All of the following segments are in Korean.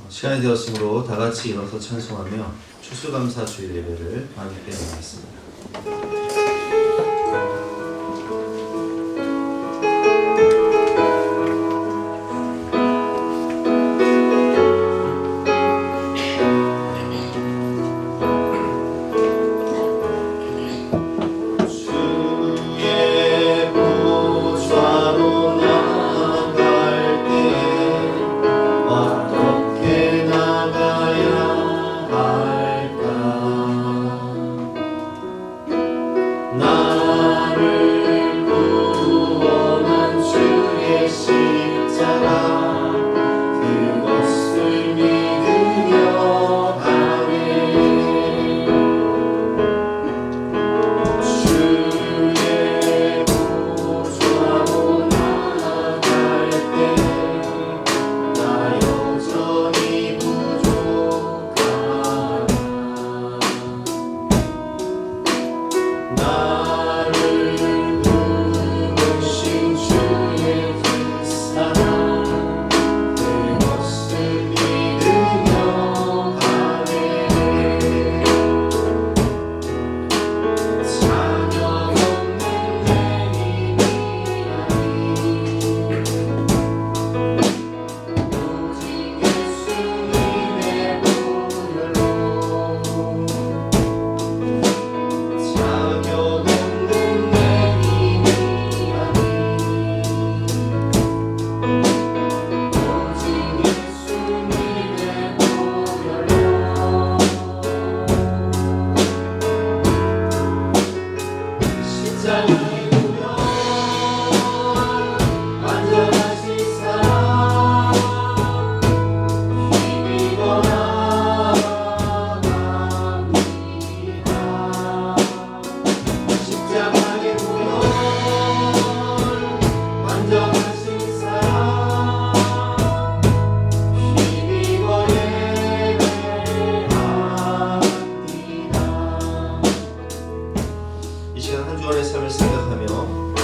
시간이 되었으므로 다 같이 일어서 찬송하며 추수감사주일 예배를 함께 드리겠습니다.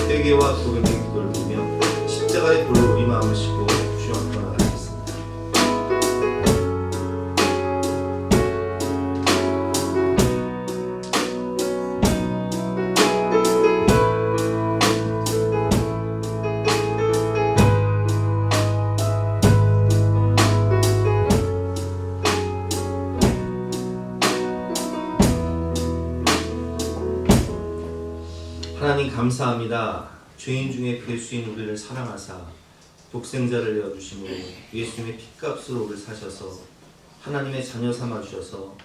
회개와 고백의 기도를 드리며 십자가의 불로 우리 마음을 싣고 주여 앞으로 나가겠습니다. 하나님 감사합니다. 죄인 중에 괴수인 우리를 사랑하사 독생자를 내어주심으로 예수님의 핏값으로 우리를 사셔서 하나님의 자녀 삼아주셔서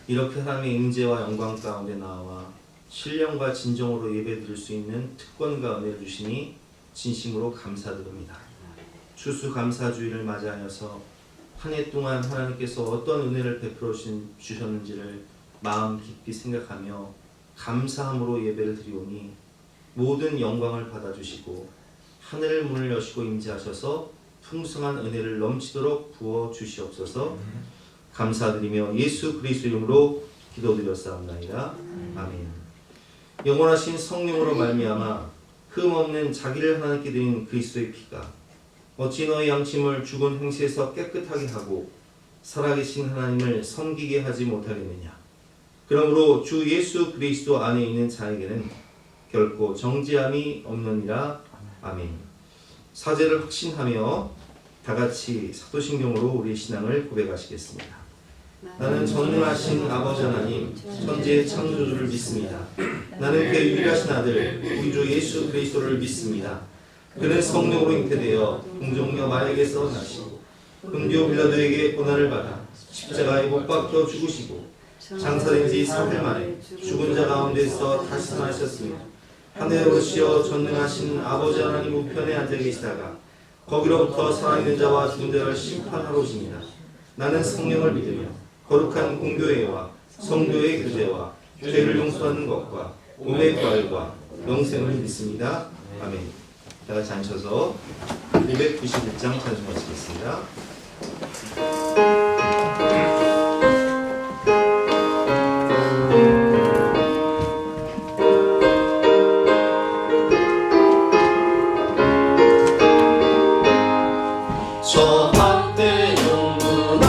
이렇게 하나님의 임재와 영광 가운데 나와 신령과 진정으로 예배드릴 수 있는 특권과 은혜를 주시니 진심으로 감사드립니다. 추수감사주일을 맞이하여서 한 해 동안 하나님께서 어떤 은혜를 베풀어 주셨는지를 마음 깊이 생각하며 감사함으로 예배를 드리오니 모든 영광을 받아주시고 하늘 문을 여시고 임재하셔서 풍성한 은혜를 넘치도록 부어 주시옵소서. 감사드리며 예수 그리스도 이름으로 기도드렸사옵나이다. 아멘. 영원하신 성령으로 말미암아 흠없는 자기를 하나님께 드린 그리스도의 피가 어찌 너의 양심을 죽은 행실에서 깨끗하게 하고 살아계신 하나님을 섬기게 하지 못하겠느냐. 그러므로 주 예수 그리스도 안에 있는 자에게는 결코 정죄함이 없느니라. 아멘. 사죄를 확신하며 다같이 사도신경으로 우리의 신앙을 고백하시겠습니다. 나는 전능하신 아버지 하나님 천지의 창조주를 믿습니다. 나는 그의 유일하신 아들 우리 주 예수 그리스도를 믿습니다. 그는 성령으로 잉태되어 동정녀 마리아에게서 나시고 본디오 빌라도에게 고난을 받아 십자가에 못 박혀 죽으시고 장사된 지 사흘 만에 죽은 자 가운데서 다시 살아나셨으며 하늘에 오르시어 전능하신 아버지 하나님 우편에 앉아 계시다가 거기로부터 살아있는 자와 죽은 자를 심판하러 오십니다. 나는 성령을 믿으며 거룩한 공교회와 성도의 교제와 죄를 용서하는 것과 몸의 부활과 영생을 믿습니다. 아멘. 다 같이 앉으셔서 291장 찬송하시겠습니다. 저 한때 영문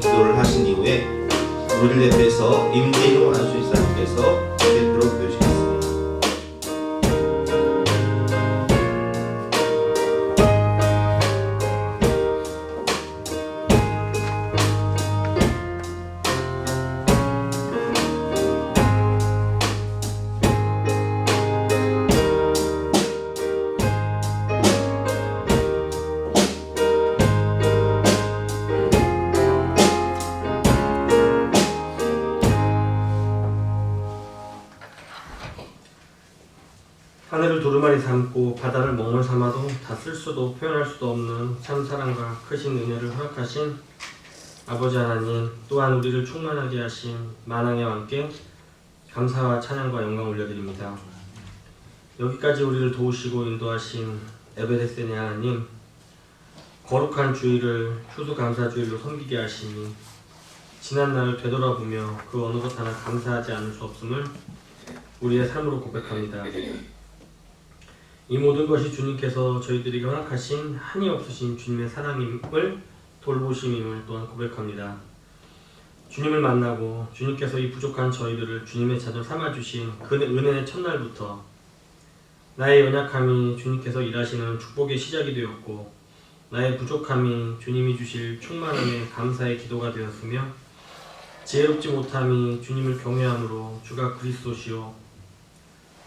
기도를 하신 이후에 우리를 대표해서 임진우 안수집사님께서 대표로 기도하시겠습니다. 하늘을 두루마리 삼고 바다를 먹물 삼아도 다 쓸 수도 표현할 수도 없는 참 사랑과 크신 은혜를 허락하신 아버지 하나님, 또한 우리를 충만하게 하신 만왕의 왕께 감사와 찬양과 영광 올려드립니다. 여기까지 우리를 도우시고 인도하신 에베레스의 하나님, 거룩한 주일을 추수감사주일로 섬기게 하시니 지난 날을 되돌아보며 그 어느 것 하나 감사하지 않을 수 없음을 우리의 삶으로 고백합니다. 이 모든 것이 주님께서 저희들에게 허락하신 한이 없으신 주님의 사랑임을, 돌보심임을 또한 고백합니다. 주님을 만나고 주님께서 이 부족한 저희들을 주님의 자녀 삼아주신 그 은혜의 첫날부터 나의 연약함이 주님께서 일하시는 축복의 시작이 되었고, 나의 부족함이 주님이 주실 충만함의 감사의 기도가 되었으며, 지혜롭지 못함이 주님을 경외함으로 주가 그리스도시요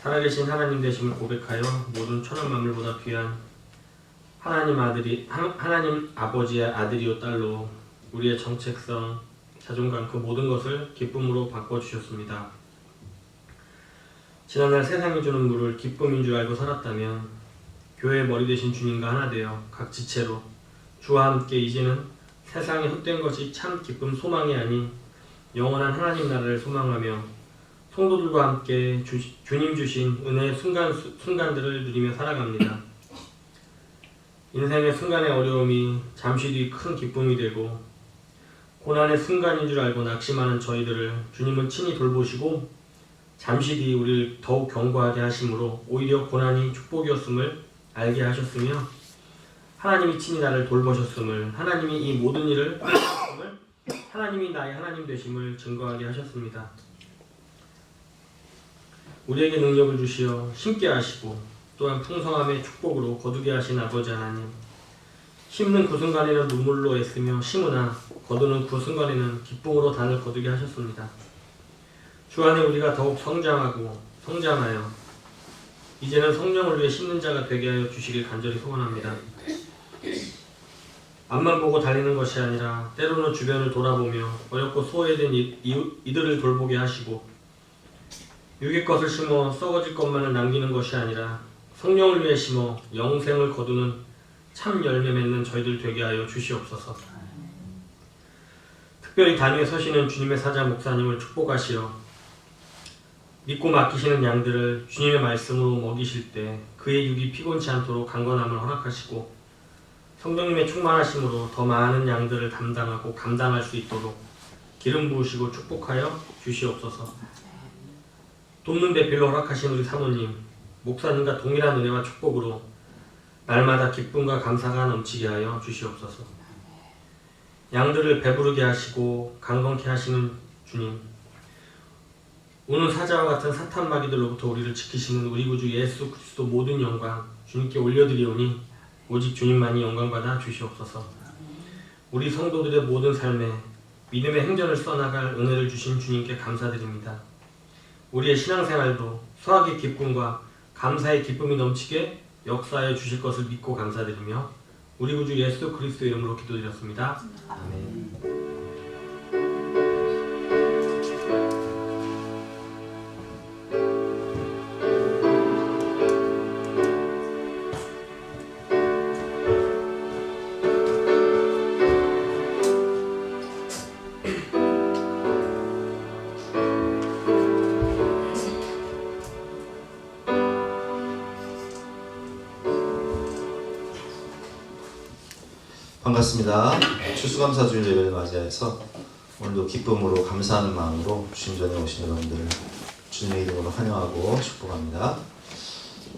살아계신 하나님 되심을 고백하여 모든 천한 만물보다 귀한 하나님 아버지의 아들이요 딸로 우리의 정체성, 자존감 그 모든 것을 기쁨으로 바꿔주셨습니다. 지난날 세상이 주는 물을 기쁨인 줄 알고 살았다면 교회의 머리 되신 주님과 하나 되어 각 지체로 주와 함께 이제는 세상의 헛된 것이 참 기쁨 소망이 아닌 영원한 하나님 나라를 소망하며 성도들과 함께 주님 주신 은혜의 순간들을 누리며 살아갑니다. 인생의 순간의 어려움이 잠시 뒤 큰 기쁨이 되고, 고난의 순간인 줄 알고 낙심하는 저희들을 주님은 친히 돌보시고 잠시 뒤 우리를 더욱 견고하게 하심으로 오히려 고난이 축복이었음을 알게 하셨으며, 하나님이 친히 나를 돌보셨음을, 하나님이 이 모든 일을 하셨음을, 하나님이 나의 하나님 되심을 증거하게 하셨습니다. 우리에게 능력을 주시어 심게 하시고 또한 풍성함의 축복으로 거두게 하신 아버지 하나님, 심는 그 순간에는 눈물로 애쓰며 심으나 거두는 그 순간에는 기쁨으로 단을 거두게 하셨습니다. 주 안에 우리가 더욱 성장하여 이제는 성령을 위해 심는 자가 되게 하여 주시길 간절히 소원합니다. 앞만 보고 달리는 것이 아니라 때로는 주변을 돌아보며 어렵고 소외된 이들을 돌보게 하시고, 육의 것을 심어 썩어질 것만을 남기는 것이 아니라 성령을 위해 심어 영생을 거두는 참 열매 맺는 저희들 되게 하여 주시옵소서. 특별히 단위에 서시는 주님의 사자 목사님을 축복하시어 믿고 맡기시는 양들을 주님의 말씀으로 먹이실 때 그의 육이 피곤치 않도록 강건함을 허락하시고, 성령님의 충만하심으로 더 많은 양들을 담당하고 감당할 수 있도록 기름 부으시고 축복하여 주시옵소서. 돕는 배필로 허락하신 우리 사모님, 목사님과 동일한 은혜와 축복으로 날마다 기쁨과 감사가 넘치게 하여 주시옵소서. 양들을 배부르게 하시고 강건케 하시는 주님, 우는 사자와 같은 사탄 마귀들로부터 우리를 지키시는 우리 구주 예수 그리스도 모든 영광 주님께 올려드리오니 오직 주님만이 영광받아 주시옵소서. 우리 성도들의 모든 삶에 믿음의 행전을 써나갈 은혜를 주신 주님께 감사드립니다. 우리의 신앙생활도 수학의 기쁨과 감사의 기쁨이 넘치게 역사해 주실 것을 믿고 감사드리며 우리 구주 예수 그리스도 이름으로 기도드렸습니다. 아멘. 반갑습니다. 추수감사주일 예배를 맞이해서 오늘도 기쁨으로 감사하는 마음으로 주님 전에 오신 여러분들을 주님의 이름으로 환영하고 축복합니다.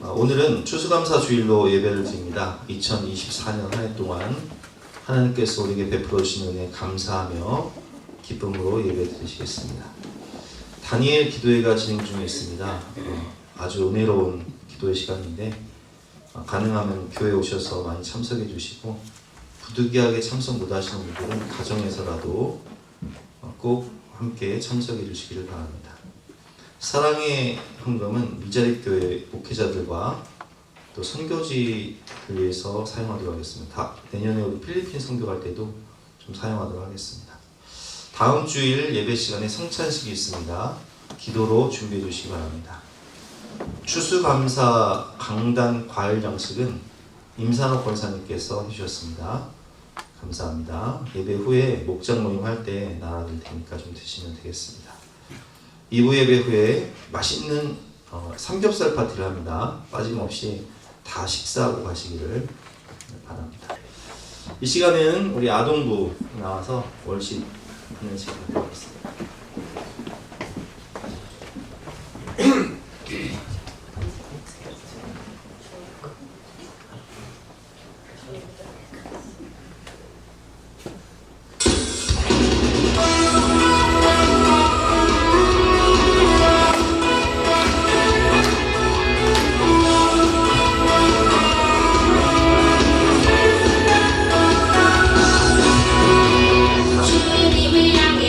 오늘은 추수감사주일로 예배를 드립니다. 2024년 한 해 동안 하나님께서 우리에게 베풀어 주신 은혜 감사하며 기쁨으로 예배 드리시겠습니다. 다니엘 기도회가 진행 중에 있습니다. 아주 은혜로운 기도의 시간인데 가능하면 교회 오셔서 많이 참석해 주시고 부득이하게 참석 못하시는 분들은 가정에서라도 꼭 함께 참석해 주시기를 바랍니다. 사랑의 헌금은 미자립 교회 목회자들과 또 선교지를 위해서 사용하도록 하겠습니다. 내년에 우리 필리핀 선교 갈 때도 좀 사용하도록 하겠습니다. 다음 주일 예배 시간에 성찬식이 있습니다. 기도로 준비해 주시기 바랍니다. 추수감사 강단 과일 양식은 임산호 권사님께서 해주셨습니다. 감사합니다. 예배 후에 목장 모임 할 때 나눠드릴 테니까 좀 드시면 되겠습니다. 2부 예배 후에 맛있는 삼겹살 파티를 합니다. 빠짐없이 다 식사하고 가시기를 바랍니다. 이 시간에는 우리 아동부 나와서 월십 하는 시간을 갖겠습니다. 주님을 향해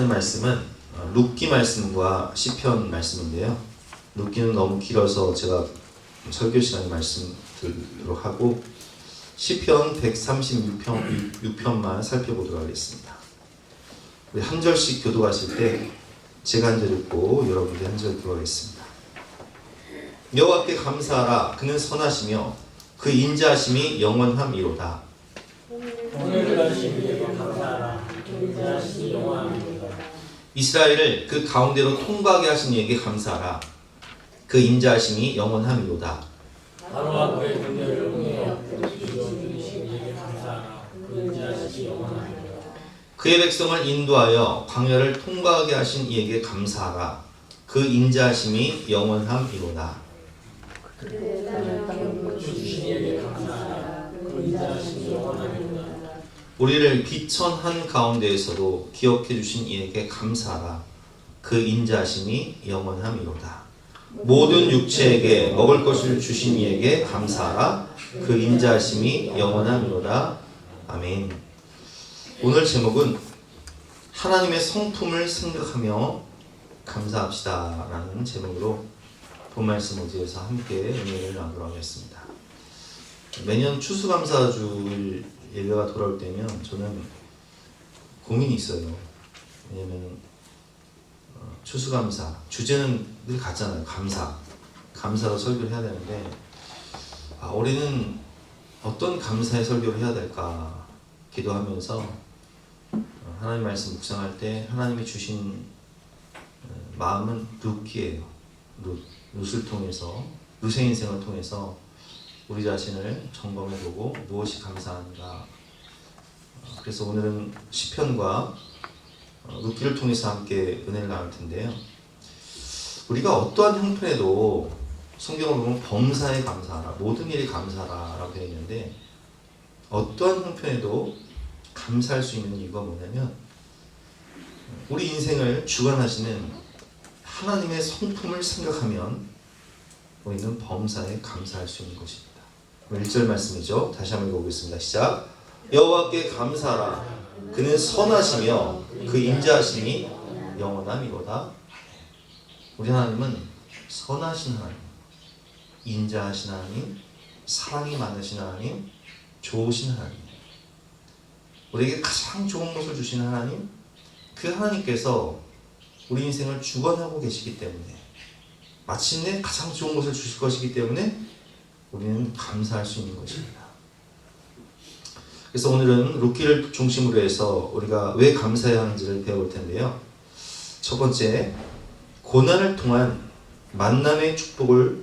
하나님 말씀은 룻기 말씀과 시편 말씀인데요. 룻기는 너무 길어서 제가 설교 시간에 말씀드리도록 하고 시편 136편만 살펴보도록 하겠습니다. 우리 한 절씩 교도하실 때 제가 한 절 읽고 여러분들 한 절 들어가겠습니다. 여호와께 감사하라. 그는 선하시며 그 인자하심이 영원함이로다. 오늘을 하신 이에게 감사하라. 그 인자하심이 영원함이로다. 이스라엘을 그 가운데로 통과하게 하신 이에게 감사하라. 그 인자하심이 영원함이로다. 바로와 그의 군대를 응하여 이루어주신 이에게 감사하라. 그 인자하심이 영원함이로다. 그의 백성을 인도하여 광야를 통과하게 하신 이에게 감사하라. 그 인자하심이 영원함이로다. 주신 이에게 감사하라. 그 인자하심이 영원함이로다. 우리를 비천한 가운데에서도 기억해 주신 이에게 감사하라. 그 인자하심이 영원함이로다. 모든 육체에게 먹을 것을 주신 이에게 감사하라. 그 인자하심이 영원함이로다. 아멘. 오늘 제목은 하나님의 성품을 생각하며 감사합시다 라는 제목으로 본 말씀 어디에서 함께 은혜를 나누도록 하겠습니다. 매년 추수감사주일 예배가 돌아올 때면 저는 고민이 있어요. 왜냐면 추수감사 주제는 늘 같잖아요. 감사로 설교를 해야 되는데 올해는 어떤 감사의 설교를 해야 될까 기도하면서 하나님 말씀 묵상할 때 하나님이 주신 마음은 룻기예요. 룻을 통해서 룻의 인생을 통해서 우리 자신을 점검해보고 무엇이 감사한가. 그래서 오늘은 시편과 룻기를 통해서 함께 은혜를 나눌 텐데요. 우리가 어떠한 형편에도 성경을 보면 범사에 감사하라, 모든 일에 감사하라라고 되어 있는데 어떠한 형편에도 감사할 수 있는 이유가 뭐냐면 우리 인생을 주관하시는 하나님의 성품을 생각하면 우리는 범사에 감사할 수 있는 것입니다. 1절 말씀이죠. 다시 한번 읽어보겠습니다. 시작. 여호와께 감사하라. 그는 선하시며 그 인자하심이 영원함이로다. 우리 하나님은 선하신 하나님, 인자하신 하나님, 사랑이 많으신 하나님, 좋으신 하나님, 우리에게 가장 좋은 것을 주시는 하나님, 그 하나님께서 우리 인생을 주관하고 계시기 때문에 마침내 가장 좋은 것을 주실 것이기 때문에 우리는 감사할 수 있는 것입니다. 그래서 오늘은 룻기를 중심으로 해서 우리가 왜 감사해야 하는지를 배울 텐데요. 첫 번째, 고난을 통한 만남의 축복을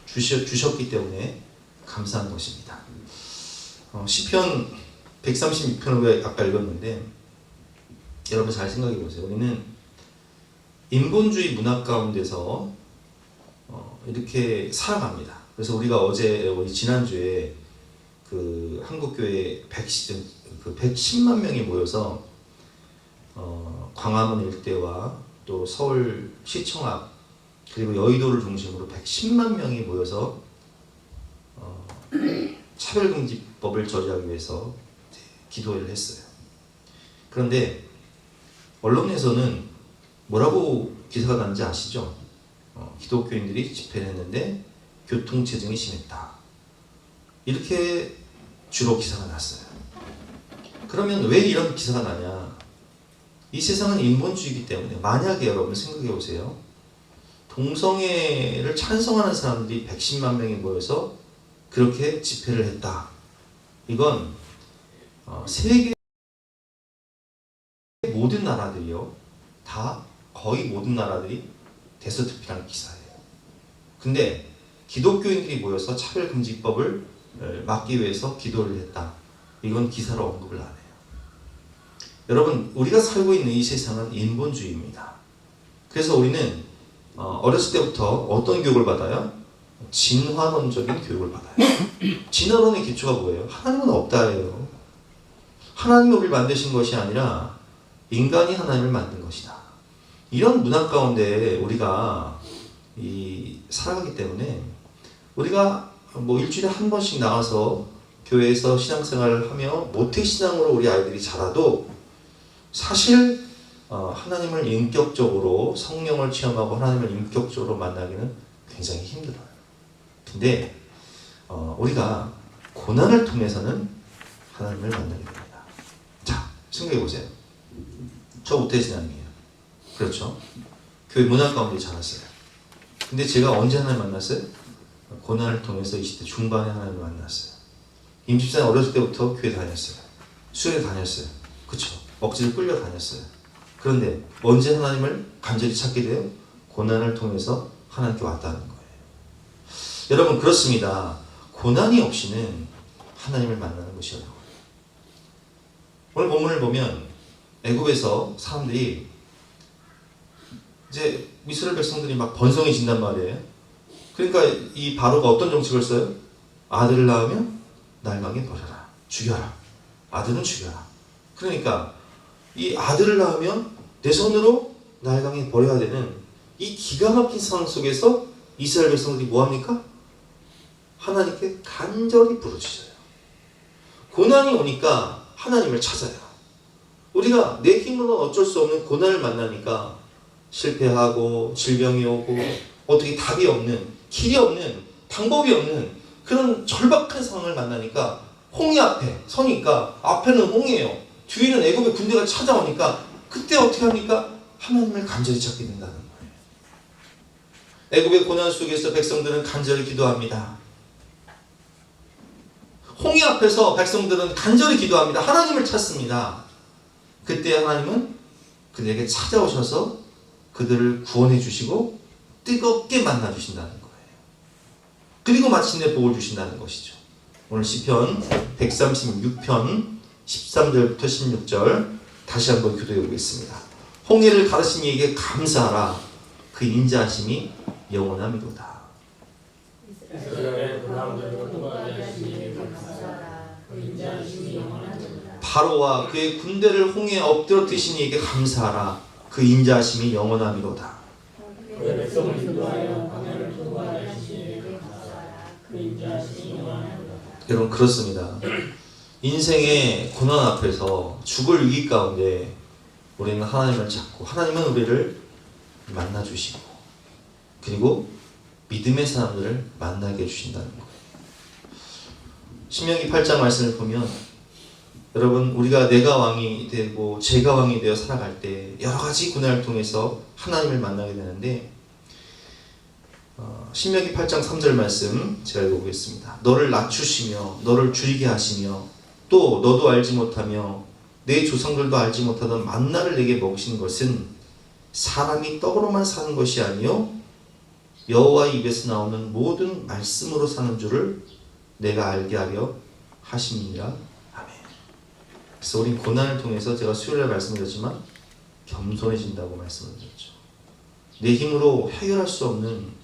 주셨기 때문에 감사한 것입니다. 시편 136편을 아까 읽었는데 여러분 잘 생각해 보세요. 우리는 인본주의 문화 가운데서 이렇게 살아갑니다. 그래서 우리가 우리 지난주에 그 한국교회 110만 명이 모여서 광화문 일대와 또 서울 시청 앞 그리고 여의도를 중심으로 110만 명이 모여서 차별금지법을 저지하기 위해서 기도를 했어요. 그런데 언론에서는 뭐라고 기사가 났는지 아시죠? 기독교인들이 집회를 했는데 교통체증이 심했다. 이렇게 주로 기사가 났어요. 그러면 왜 이런 기사가 나냐? 이 세상은 인본주의이기 때문에 만약에 여러분 생각해 보세요. 동성애를 찬성하는 사람들이 110만 명이 모여서 그렇게 집회를 했다. 이건 세계 모든 나라들이요. 다 거의 모든 나라들이 대서특필한 기사예요. 근데 기독교인들이 모여서 차별금지법을 막기 위해서 기도를 했다. 이건 기사로 언급을 안 해요. 여러분, 우리가 살고 있는 이 세상은 인본주의입니다. 그래서 우리는 어렸을 때부터 어떤 교육을 받아요? 진화론적인 교육을 받아요. 진화론의 기초가 뭐예요? 하나님은 없다예요. 하나님이 우리를 만드신 것이 아니라 인간이 하나님을 만든 것이다. 이런 문화 가운데 우리가 살아가기 때문에 우리가 일주일에 한 번씩 나와서 교회에서 신앙생활을 하며 모태신앙으로 우리 아이들이 자라도 사실 하나님을 인격적으로 성령을 체험하고 하나님을 인격적으로 만나기는 굉장히 힘들어요. 근데 우리가 고난을 통해서는 하나님을 만나게 됩니다. 자, 생각해 보세요. 저 우태신앙이에요. 그렇죠? 교회 문화 가운데 자랐어요. 근데 제가 언제 하나님 만났어요? 고난을 통해서 20대 중반에 하나님을 만났어요. 임집사님 어렸을 때부터 교회 다녔어요. 수련회 다녔어요. 그쵸? 억지로 끌려 다녔어요. 그런데 언제 하나님을 간절히 찾게 돼요? 고난을 통해서 하나님께 왔다는 거예요. 여러분 그렇습니다. 고난이 없이는 하나님을 만나는 것이 어려워요. 오늘 본문을 보면 애굽에서 사람들이 이제 이스라엘 백성들이 막 번성해진단 말이에요. 그러니까 이 바로가 어떤 정책을 써요? 아들을 낳으면 날강에 버려라. 죽여라. 아들은 죽여라. 그러니까 이 아들을 낳으면 내 손으로 날강에 버려야 되는 이 기가 막힌 상황 속에서 이스라엘 백성들이 뭐합니까? 하나님께 간절히 부르짖어요. 고난이 오니까 하나님을 찾아요. 우리가 내 힘으로는 어쩔 수 없는 고난을 만나니까 실패하고 질병이 오고 어떻게 답이 없는, 길이 없는, 방법이 없는 그런 절박한 상황을 만나니까 홍해 앞에 서니까 앞에는 홍해예요. 뒤에는 애굽의 군대가 찾아오니까 그때 어떻게 합니까? 하나님을 간절히 찾게 된다는 거예요. 애굽의 고난 속에서 백성들은 간절히 기도합니다. 홍해 앞에서 백성들은 간절히 기도합니다. 하나님을 찾습니다. 그때 하나님은 그들에게 찾아오셔서 그들을 구원해 주시고 뜨겁게 만나 주신다는 거예요. 그리고 마침내 복을 주신다는 것이죠. 오늘 시편 136편 13절부터 16절 다시 한번 교도해 보겠습니다. 홍해를 가르신 이에게 감사하라. 그 인자하심이 영원함이로다. 바로와 그의 군대를 홍해에 엎드러뜨리신 이에게 감사하라. 그 인자하심이 영원함이로다. 여러분 그렇습니다. 인생의 고난 앞에서 죽을 위기 가운데 우리는 하나님을 찾고 하나님은 우리를 만나주시고 그리고 믿음의 사람들을 만나게 해주신다는 거예요. 신명기 8장 말씀을 보면 여러분 우리가 내가 왕이 되고 제가 왕이 되어 살아갈 때 여러 가지 고난을 통해서 하나님을 만나게 되는데 신명기 8장 3절 말씀 제가 읽어보겠습니다. 너를 낮추시며 너를 줄이게 하시며 또 너도 알지 못하며 내 조상들도 알지 못하던 만나를 내게 먹으신 것은 사람이 떡으로만 사는 것이 아니요 여호와의 입에서 나오는 모든 말씀으로 사는 줄을 내가 알게 하려 하심이니라. 아멘. 그래서 우린 고난을 통해서 제가 수요일에 말씀드렸지만 겸손해진다고 말씀을 드렸죠. 내 힘으로 해결할 수 없는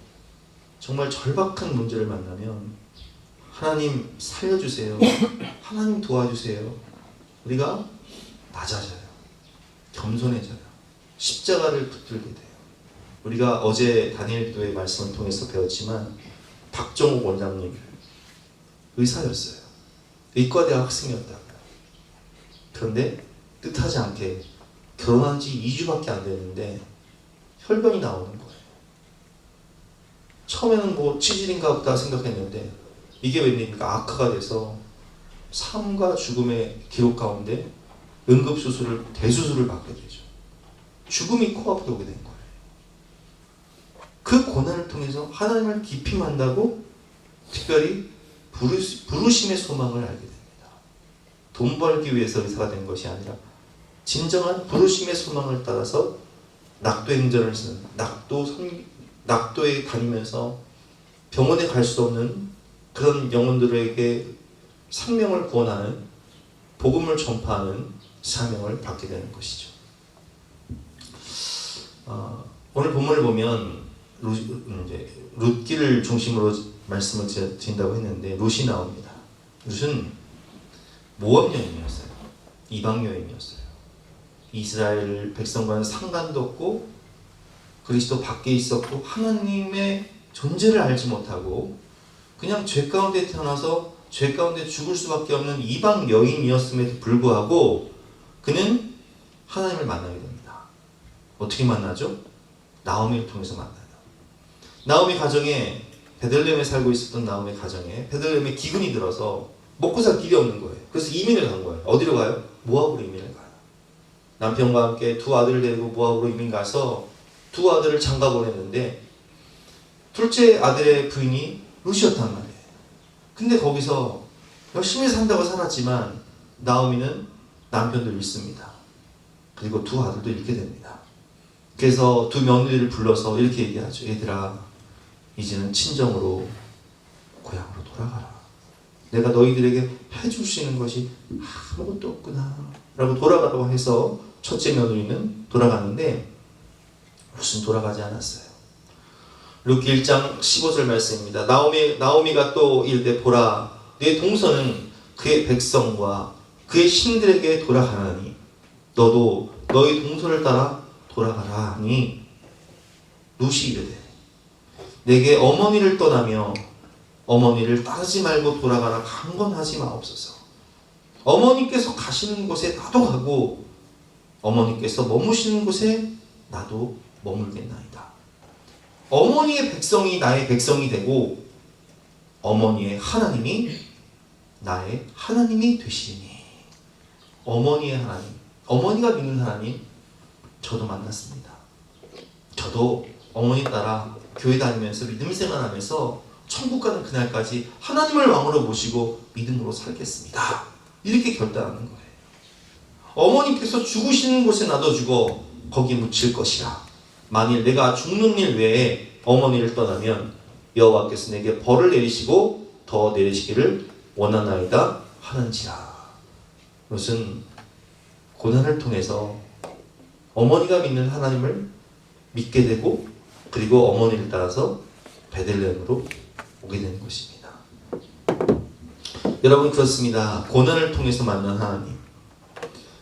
정말 절박한 문제를 만나면 하나님 살려주세요. 하나님 도와주세요. 우리가 낮아져요. 겸손해져요. 십자가를 붙들게 돼요. 우리가 어제 다니엘 기도의 말씀을 통해서 배웠지만 박정욱 원장님 의사였어요. 의과대학 학생이었다고요. 그런데 뜻하지 않게 결혼한 지 2주밖에 안 됐는데 혈변이 나오는 거예요. 처음에는 뭐 치질인가 보다 생각했는데 이게 웬일입니까? 악화가 돼서 삶과 죽음의 기록 가운데 응급수술을 대수술을 받게 되죠. 죽음이 코앞에 오게 된 거예요. 그 고난을 통해서 하나님을 깊이 만나고 특별히 부르심의 소망을 알게 됩니다. 돈 벌기 위해서 의사가 된 것이 아니라 진정한 부르심의 소망을 따라서 낙도 행전을 쓰는 낙도에 다니면서 병원에 갈 수 없는 그런 영혼들에게 생명을 구원하는 복음을 전파하는 사명을 받게 되는 것이죠. 오늘 본문을 보면 룻기를 중심으로 말씀을 드린다고 했는데 룻이 나옵니다. 룻은 모압 여인이었어요. 이방 여인이었어요. 이스라엘 백성과는 상관도 없고 그리스도 밖에 있었고 하나님의 존재를 알지 못하고 그냥 죄 가운데 태어나서 죄 가운데 죽을 수밖에 없는 이방 여인이었음에도 불구하고 그는 하나님을 만나게 됩니다. 어떻게 만나죠? 나오미를 통해서 만나요. 나오미 가정에, 베들레헴에 살고 있었던 나오미 가정에 베들레헴에 기근이 들어서 먹고 살 길이 없는 거예요. 그래서 이민을 간 거예요. 어디로 가요? 모압으로 이민을 가요. 남편과 함께 두 아들을 데리고 모압으로 이민 가서 두 아들을 장가 보냈는데 둘째 아들의 부인이 룻이었단 말이에요. 근데 거기서 열심히 산다고 살았지만 나오미는 남편도 잃습니다. 그리고 두 아들도 잃게 됩니다. 그래서 두 며느리를 불러서 이렇게 얘기하죠. 얘들아, 이제는 친정으로, 고향으로 돌아가라. 내가 너희들에게 해줄 수 있는 것이 아무것도 없구나 라고 돌아가라고 해서 첫째 며느리는 돌아가는데 룻은 돌아가지 않았어요. 룻기 1장 15절 말씀입니다. 나오미가 또 이르되 보라, 네 동서는 그의 백성과 그의 신들에게 돌아가나니 너도 너희 동서를 따라 돌아가라 하니 룻이 이르되 내게 어머니를 떠나며 어머니를 따르지 말고 돌아가라 강권하지 마옵소서. 어머니께서 가시는 곳에 나도 가고 어머니께서 머무시는 곳에 나도 머물겠나이다. 어머니의 백성이 나의 백성이 되고 어머니의 하나님이 나의 하나님이 되시니. 어머니의 하나님, 어머니가 믿는 하나님 저도 만났습니다. 저도 어머니 따라 교회 다니면서 믿음 생활하면서 천국 가는 그날까지 하나님을 왕으로 모시고 믿음으로 살겠습니다. 이렇게 결단하는 거예요. 어머니께서 죽으시는 곳에 나도 죽어 거기 묻힐 것이라. 만일 내가 죽는 일 외에 어머니를 떠나면 여호와께서 내게 벌을 내리시고 더 내리시기를 원하나이다 하는지라. 이것은 고난을 통해서 어머니가 믿는 하나님을 믿게 되고 그리고 어머니를 따라서 베들레헴으로 오게 되는 것입니다. 여러분, 그렇습니다. 고난을 통해서 만난 하나님.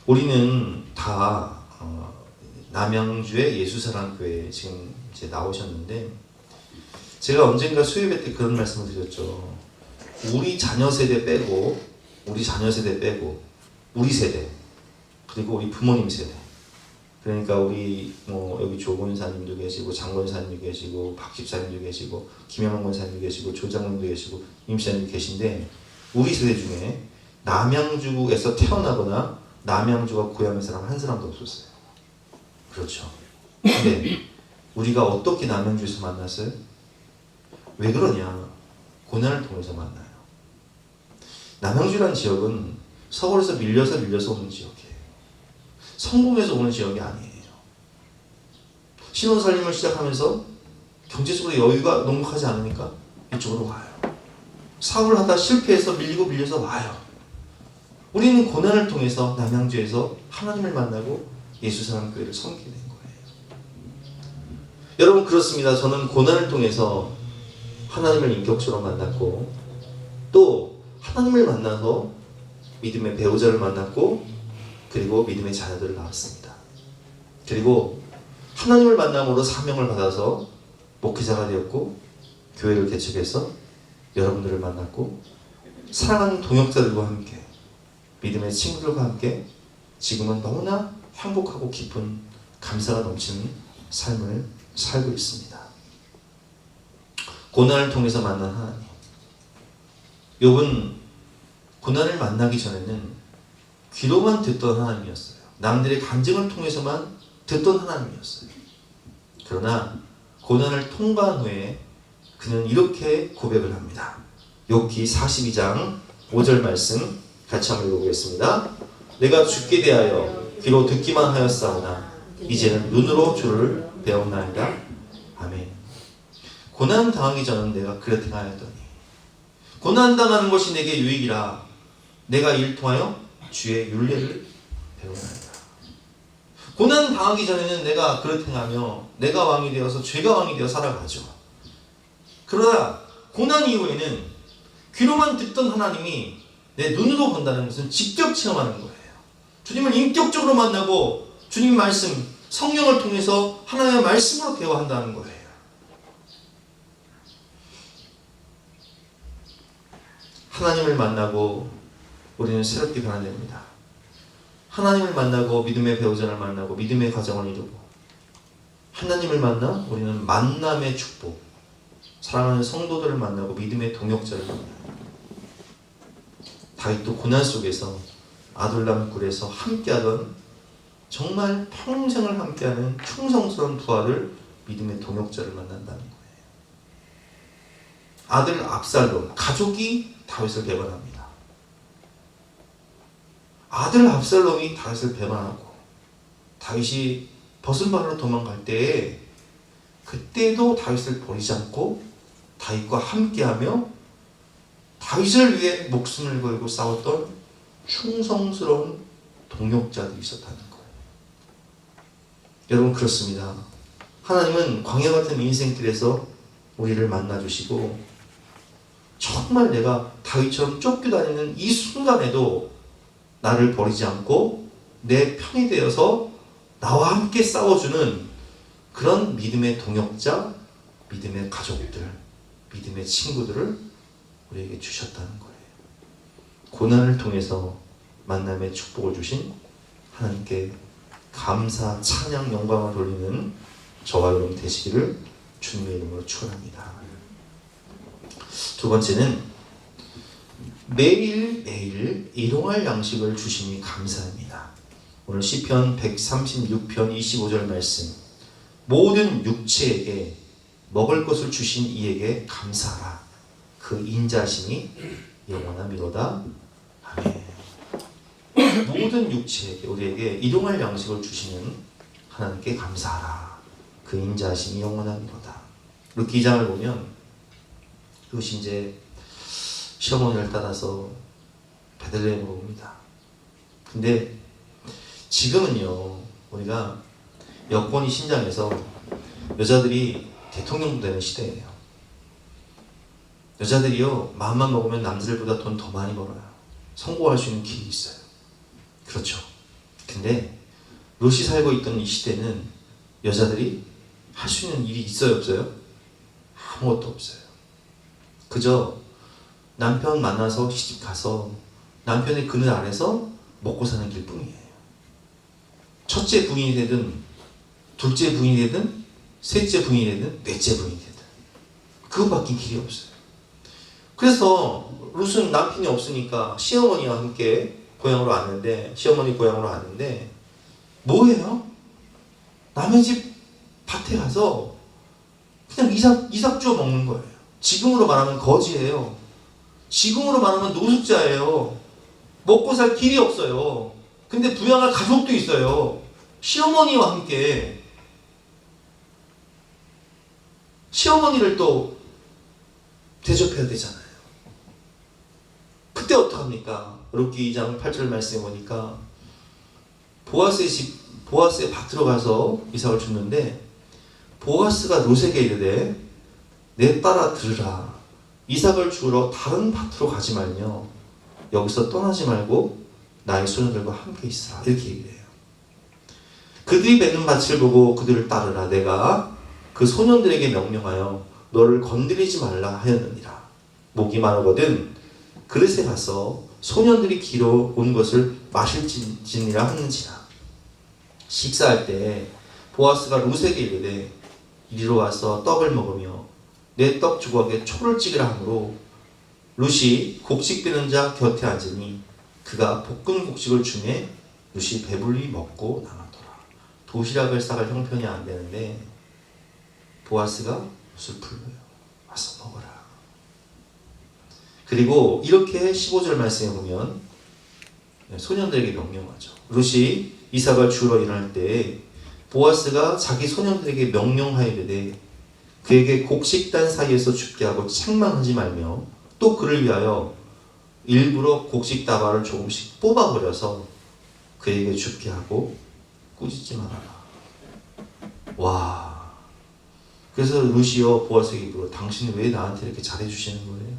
우리는 다 남양주의 예수사랑교회에 지금 이제 나오셨는데, 제가 언젠가 수요예배 때 그런 말씀을 드렸죠. 우리 자녀 세대 빼고 우리 세대, 그리고 우리 부모님 세대, 그러니까 우리 여기 조 권사님도 계시고 장 권사님도 계시고 박 집사님도 계시고 김영환 권사님도 계시고 조 장로님도 계시고 임 씨님도 계신데, 우리 세대 중에 남양주에서 태어나거나 남양주가 고향인 사람 한 사람도 없었어요. 그렇죠. 근데 우리가 어떻게 남양주에서 만났어요? 왜 그러냐? 고난을 통해서 만나요. 남양주라는 지역은 서울에서 밀려서 오는 지역이에요. 성공해서 오는 지역이 아니에요. 신혼살림을 시작하면서 경제적으로 여유가 넉넉하지 않으니까 이쪽으로 와요. 사업을 하다 실패해서 밀려서 와요. 우리는 고난을 통해서 남양주에서 하나님을 만나고 예수사랑교회를 섬기게 된 거예요. 여러분, 그렇습니다. 저는 고난을 통해서 하나님을 인격적으로 만났고 또 하나님을 만나서 믿음의 배우자를 만났고 그리고 믿음의 자녀들을 낳았습니다. 그리고 하나님을 만남으로 사명을 받아서 목회자가 되었고 교회를 개척해서 여러분들을 만났고 사랑하는 동역자들과 함께 믿음의 친구들과 함께 지금은 너무나 행복하고 깊은 감사가 넘치는 삶을 살고 있습니다. 고난을 통해서 만난 하나님. 욥은 고난을 만나기 전에는 귀로만 듣던 하나님이었어요. 남들의 간증을 통해서만 듣던 하나님이었어요. 그러나 고난을 통과한 후에 그는 이렇게 고백을 합니다. 욥기 42장 5절 말씀 같이 한번 읽어보겠습니다. 내가 죽게 대하여 귀로 듣기만 하였사오나 이제는 눈으로 주를 배웠나이다. 아멘. 고난 당하기 전은 내가 그렇게 행하였더니 고난 당하는 것이 내게 유익이라 내가 이를 통하여 주의 율례를 배우나이다. 고난 당하기 전에는 내가 그렇게 행하며 내가 왕이 되어서 죄가 왕이 되어 살아가죠. 그러나 고난 이후에는 귀로만 듣던 하나님이 내 눈으로 본다는 것은 직접 체험하는 거예요. 주님을 인격적으로 만나고 주님 말씀, 성령을 통해서 하나님의 말씀으로 대화한다는 거예요. 하나님을 만나고 우리는 새롭게 변화됩니다. 하나님을 만나고 믿음의 배우자를 만나고 믿음의 가정을 이루고 하나님을 만나 우리는 만남의 축복, 사랑하는 성도들을 만나고 믿음의 동역자를 만나요. 다윗도 고난 속에서 아둘람 굴에서 함께하던 정말 평생을 함께하는 충성스러운 두 아들 믿음의 동역자를 만난다는 거예요. 아들 압살롬, 가족이 다윗을 배반합니다. 아들 압살롬이 다윗을 배반하고 다윗이 벗은발로 도망갈 때에 그때도 다윗을 버리지 않고 다윗과 함께하며 다윗을 위해 목숨을 걸고 싸웠던 충성스러운 동역자들이 있었다는 거예요. 여러분, 그렇습니다. 하나님은 광야 같은 인생길에서 우리를 만나주시고 정말 내가 다윗처럼 쫓겨다니는 이 순간에도 나를 버리지 않고 내 편이 되어서 나와 함께 싸워주는 그런 믿음의 동역자, 믿음의 가족들, 믿음의 친구들을 우리에게 주셨다는 거예요. 고난을 통해서 만남의 축복을 주신 하나님께 감사, 찬양, 영광을 돌리는 저와 여러분 되시기를 주님의 이름으로 축원합니다. 두 번째는 매일매일 일용할 양식을 주시니 감사합니다. 오늘 시편 136편 25절 말씀, 모든 육체에게 먹을 것을 주신 이에게 감사하라. 그 인자심이 영원하미로다. 아멘. 모든 육체에게, 우리에게 일용할 양식을 주시는 하나님께 감사하라. 그 인자심이 영원하미로다. 루키 2장을 보면 그것이 이제 시어머니를 따라서 베들레헴으로 옵니다. 근데 지금은요, 우리가 여권이 신장해서 여자들이 대통령도 되는 시대예요. 여자들이요, 마음만 먹으면 남들보다 돈 더 많이 벌어요. 성공할 수 있는 길이 있어요. 그렇죠. 근데 롯이 살고 있던 이 시대는 여자들이 할 수 있는 일이 있어요, 없어요? 아무것도 없어요. 그저 남편 만나서 시집가서 남편의 그늘 아래서 먹고 사는 길뿐이에요. 첫째 부인이 되든 둘째 부인이 되든 셋째 부인이 되든 넷째 부인이 되든 그것밖에 길이 없어요. 그래서 룻은 남편이 없으니까 시어머니와 함께 고향으로 왔는데, 시어머니 고향으로 왔는데 뭐해요? 남의 집 밭에 가서 그냥 이삭 주워 먹는 거예요. 지금으로 말하면 거지예요. 지금으로 말하면 노숙자예요. 먹고 살 길이 없어요. 근데 부양할 가족도 있어요. 시어머니와 함께. 시어머니를 또 대접해야 되잖아요. 그때 어떡합니까? 룻기 2장 8절 말씀에 보니까 보아스의 밭으로 가서 이삭을 줬는데 보아스가 룻에게 이르되 내 딸아 들으라. 이삭을 주우러 다른 밭으로 가지 말며 여기서 떠나지 말고 나의 소년들과 함께 있으라. 이렇게 얘기해요. 그들이 맺는 밭을 보고 그들을 따르라. 내가 그 소년들에게 명령하여 너를 건드리지 말라 하였느니라. 목이 마르거든 그릇에 가서 소년들이 기로 온 것을 마실지니라 하는지라. 식사할 때 보아스가 룻에게 이르되 이리로 와서 떡을 먹으며 내 떡 조각에 초를 찍으라 하므로 룻이 곡식 빼는 자 곁에 앉으니 그가 볶은 곡식을 주매 룻이 배불리 먹고 나가더라. 도시락을 싸갈 형편이 안 되는데 보아스가 룻을 불러요. 와서 먹어라. 그리고 이렇게 15절 말씀에 보면 소년들에게 명령하죠. 룻이 이삭을 주우러 일어날 때 보아스가 자기 소년들에게 명령하이르되 그에게 곡식단 사이에서 죽게 하고 책망하지 말며 또 그를 위하여 일부러 곡식 다발을 조금씩 뽑아버려서 그에게 죽게 하고 꾸짖지 말아라. 와. 그래서 룻이요 보아스에게 물어 당신이 왜 나한테 이렇게 잘해주시는 거예요?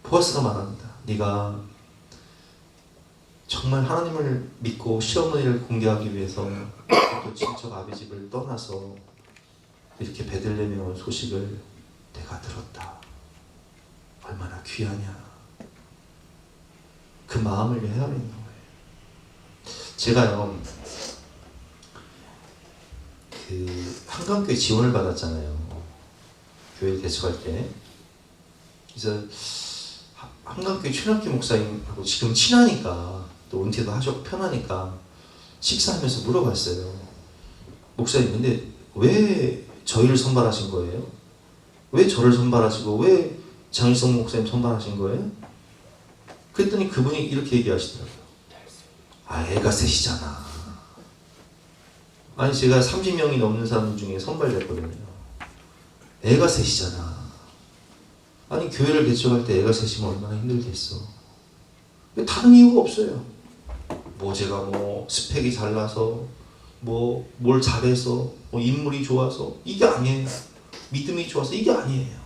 보아스가 말합니다. 네가 정말 하나님을 믿고 시어머니를 공개하기 위해서 또 친척 아비 집을 떠나서 이렇게 베들레헴에 온 소식을 내가 들었다. 얼마나 귀하냐. 그 마음을 헤아리는 거예요. 제가요 그 한강교회 지원을 받았잖아요. 교회 개척할 때. 그래서 한강교회 최낙기 목사님하고 지금 친하니까 또 은퇴도 하셨고 편하니까 식사하면서 물어봤어요. 목사님 근데 왜 저희를 선발하신 거예요? 왜 저를 선발하시고 왜 장일성 목사님 선발하신 거예요? 그랬더니 그분이 이렇게 얘기하시더라고요. 아 애가 셋이잖아. 아니 제가 30명이 넘는 사람 중에 선발됐거든요. 애가 셋이잖아. 아니 교회를 개척할 때 애가 셋이면 얼마나 힘들겠어. 다른 이유가 없어요. 뭐 제가 뭐 스펙이 잘나서 뭐 뭘 잘해서 뭐 인물이 좋아서 이게 아니에요. 믿음이 좋아서 이게 아니에요.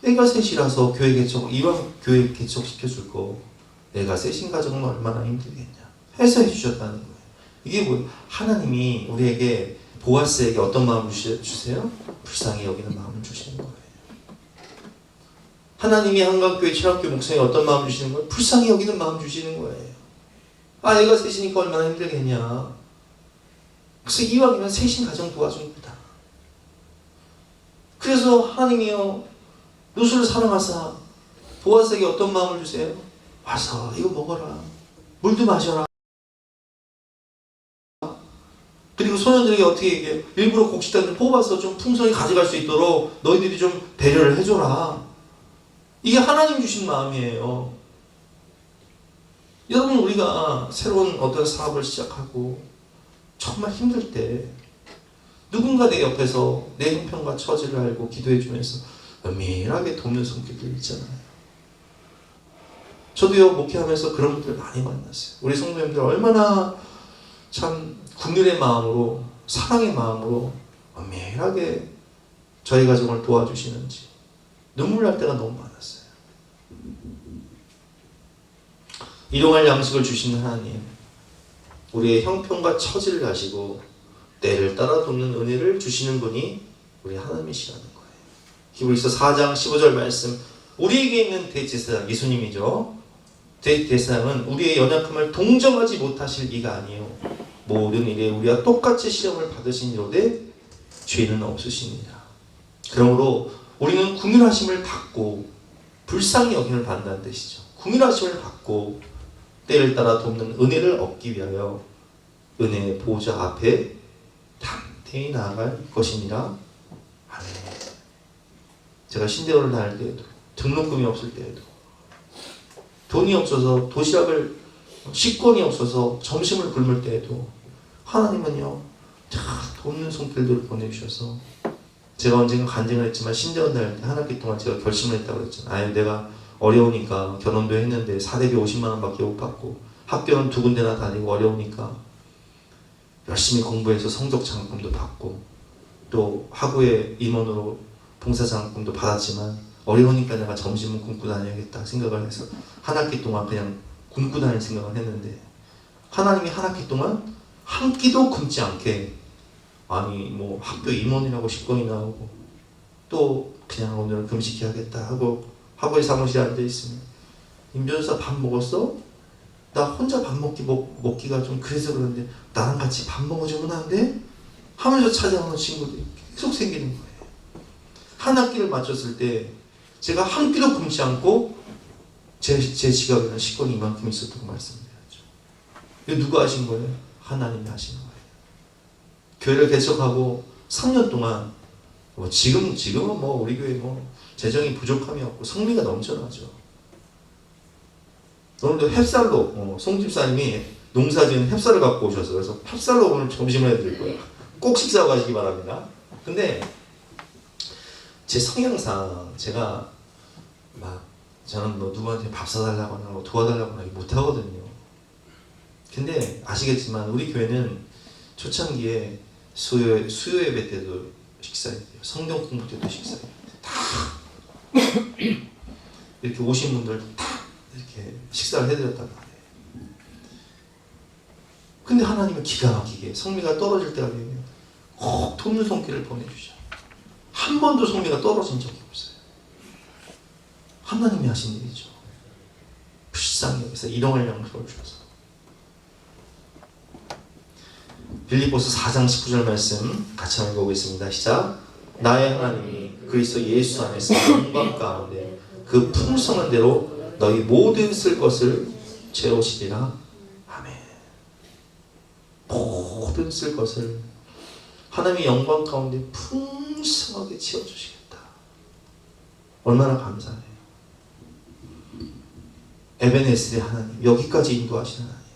애가 셋이라서 교회 개척 이왕 교회 개척시켜줄 거 애가 셋인 가정은 얼마나 힘들겠냐 해서 해주셨다는 거예요. 이게 뭐 하나님이 우리에게 보아스에게 어떤 마음을 주세요? 불쌍히 여기는 마음을 주시는 거예요. 하나님이 한강교회 최낙교 목사님이 어떤 마음을 주시는 거예요? 불쌍히 여기는 마음 주시는 거예요. 아 애가 셋이니까 얼마나 힘들겠냐. 그래서 이왕이면 셋인 가정 도와준 거다. 그래서 하나님이요 룻을 사랑하사 보아스에게 어떤 마음을 주세요? 와서 이거 먹어라. 물도 마셔라. 그리고 소녀들에게 어떻게 얘기해요? 일부러 곡식단을 뽑아서 좀 풍성히 가져갈 수 있도록 너희들이 좀 배려를 해줘라. 이게 하나님 주신 마음이에요. 여러분 우리가 새로운 어떤 사업을 시작하고 정말 힘들 때 누군가 내 옆에서 내 형편과 처지를 알고 기도해주면서 은밀하게 돕는 손길들 있잖아요. 저도요 목회하면서 그런 분들 많이 만났어요. 우리 성도님들 얼마나 참 국민의 마음으로 사랑의 마음으로 은밀하게 저희 가정을 도와주시는지 눈물 날 때가 너무 많았어요. 일용할 양식을 주시는 하나님, 우리의 형편과 처지를 아시고 때를 따라 돕는 은혜를 주시는 분이 우리 하나님이시라는 거예요. 히브리서 4장 15절 말씀, 우리에게 있는 대제사장 예수님이죠. 대제사장은 우리의 연약함을 동정하지 못하실 이가 아니요 모든 일에 우리와 똑같이 시험을 받으신 이로되 죄는 없으시니라. 그러므로 우리는 긍휼하심을 받고 불쌍히 여김을 받는다는 뜻이죠. 긍휼하심을 받고 때를 따라 돕는 은혜를 얻기 위하여 은혜의 보호자 앞에 담대히 나아갈 것이니라. 아멘. 제가 신대원을 다닐 때에도 등록금이 없을 때에도 돈이 없어서 도시락을 식권이 없어서 점심을 굶을 때에도 하나님은요 다 돕는 손길들을 보내주셔서 제가 언젠가 간증을 했지만 신대원 다닐 때 한 학기 동안 제가 결심을 했다고 그랬잖아요. 아유 내가 어려우니까 결혼도 했는데 사대비 50만 원밖에 못 받고 학교는 두 군데나 다니고 어려우니까 열심히 공부해서 성적 장학금도 받고 또 학우의 임원으로 봉사 장학금도 받았지만 어려우니까 내가 점심은 굶고 다녀야겠다 생각을 해서 한 학기 동안 그냥 굶고 다닐 생각을 했는데 하나님이 한 학기 동안 한 끼도 굶지 않게 아니 뭐 학교 임원이라고 식권이 나오고 또 그냥 오늘은 금식해야겠다 하고 학교의 사무실에 앉아있으면 임전사 밥 먹었어? 나 혼자 밥 먹기가 좀 그래서 그런데 나랑 같이 밥 먹어주면 안 돼? 하면서 찾아오는 친구들이 계속 생기는 거예요. 한 학기를 마쳤을 때 제가 한 끼도 굶지 않고 제 지갑에는 식권이 이만큼 있었다고 말씀드렸죠. 이거 누가 하신 거예요? 하나님이 하신 거예요. 교회를 개척하고 3년 동안 뭐 지금은 뭐 우리 교회 뭐 재정이 부족함이 없고 성리가 넘쳐나죠. 오늘도 햅쌀로 송 집사님이 농사지은 햅쌀을 갖고 오셔서 그래서 햅쌀로 오늘 점심을 해드릴 거예요. 꼭 식사하고 가시기 바랍니다. 근데 제 성향상 제가 막 저는 뭐 누구한테 밥 사달라거나 뭐 도와달라거나 못하거든요. 근데 아시겠지만 우리 교회는 초창기에 수요 예배 때도 식사해요. 성경 공부 때도 식사해요. 다 이렇게 오신 분들 다 이렇게 식사를 해드렸단 말이에요. 근데 하나님은 기가 막히게 성미가 떨어질 때가 되면 꼭 돕는 손길을 보내주셔. 한 번도 성미가 떨어진 적이 없어요. 하나님이 하신 일이죠. 불쌍히 여기서 일용할 양식을 주셔서 빌립보서 4장 19절 말씀 같이 한번 읽어보겠습니다. 시작. 나의 하나님이 그리스도 예수 안에서 영광 가운데 그 풍성한 대로 너희 모든 쓸 것을 채우시리라. 아멘. 모든 쓸 것을 하나님의 영광 가운데 풍성하게 채워주시겠다. 얼마나 감사해요. 에베네스의 하나님, 여기까지 인도하시는 하나님,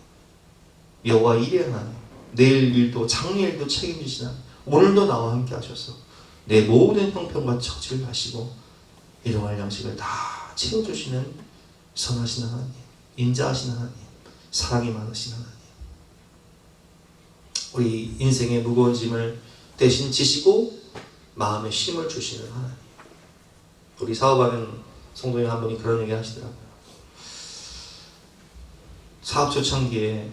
여호와 일의 하나님, 내일 일도 장래일도 책임지시는 하나님, 오늘도 나와 함께 하셔서 내 모든 형편과 처지를 하시고 일용할 양식을 다 채워주시는 선하신 하나님, 인자하신 하나님, 사랑이 많으신 하나님, 우리 인생의 무거운 짐을 대신 지시고 마음에 쉼을 주시는 하나님. 우리 사업하는 성도님 한 분이 그런 얘기 하시더라고요. 사업 초창기에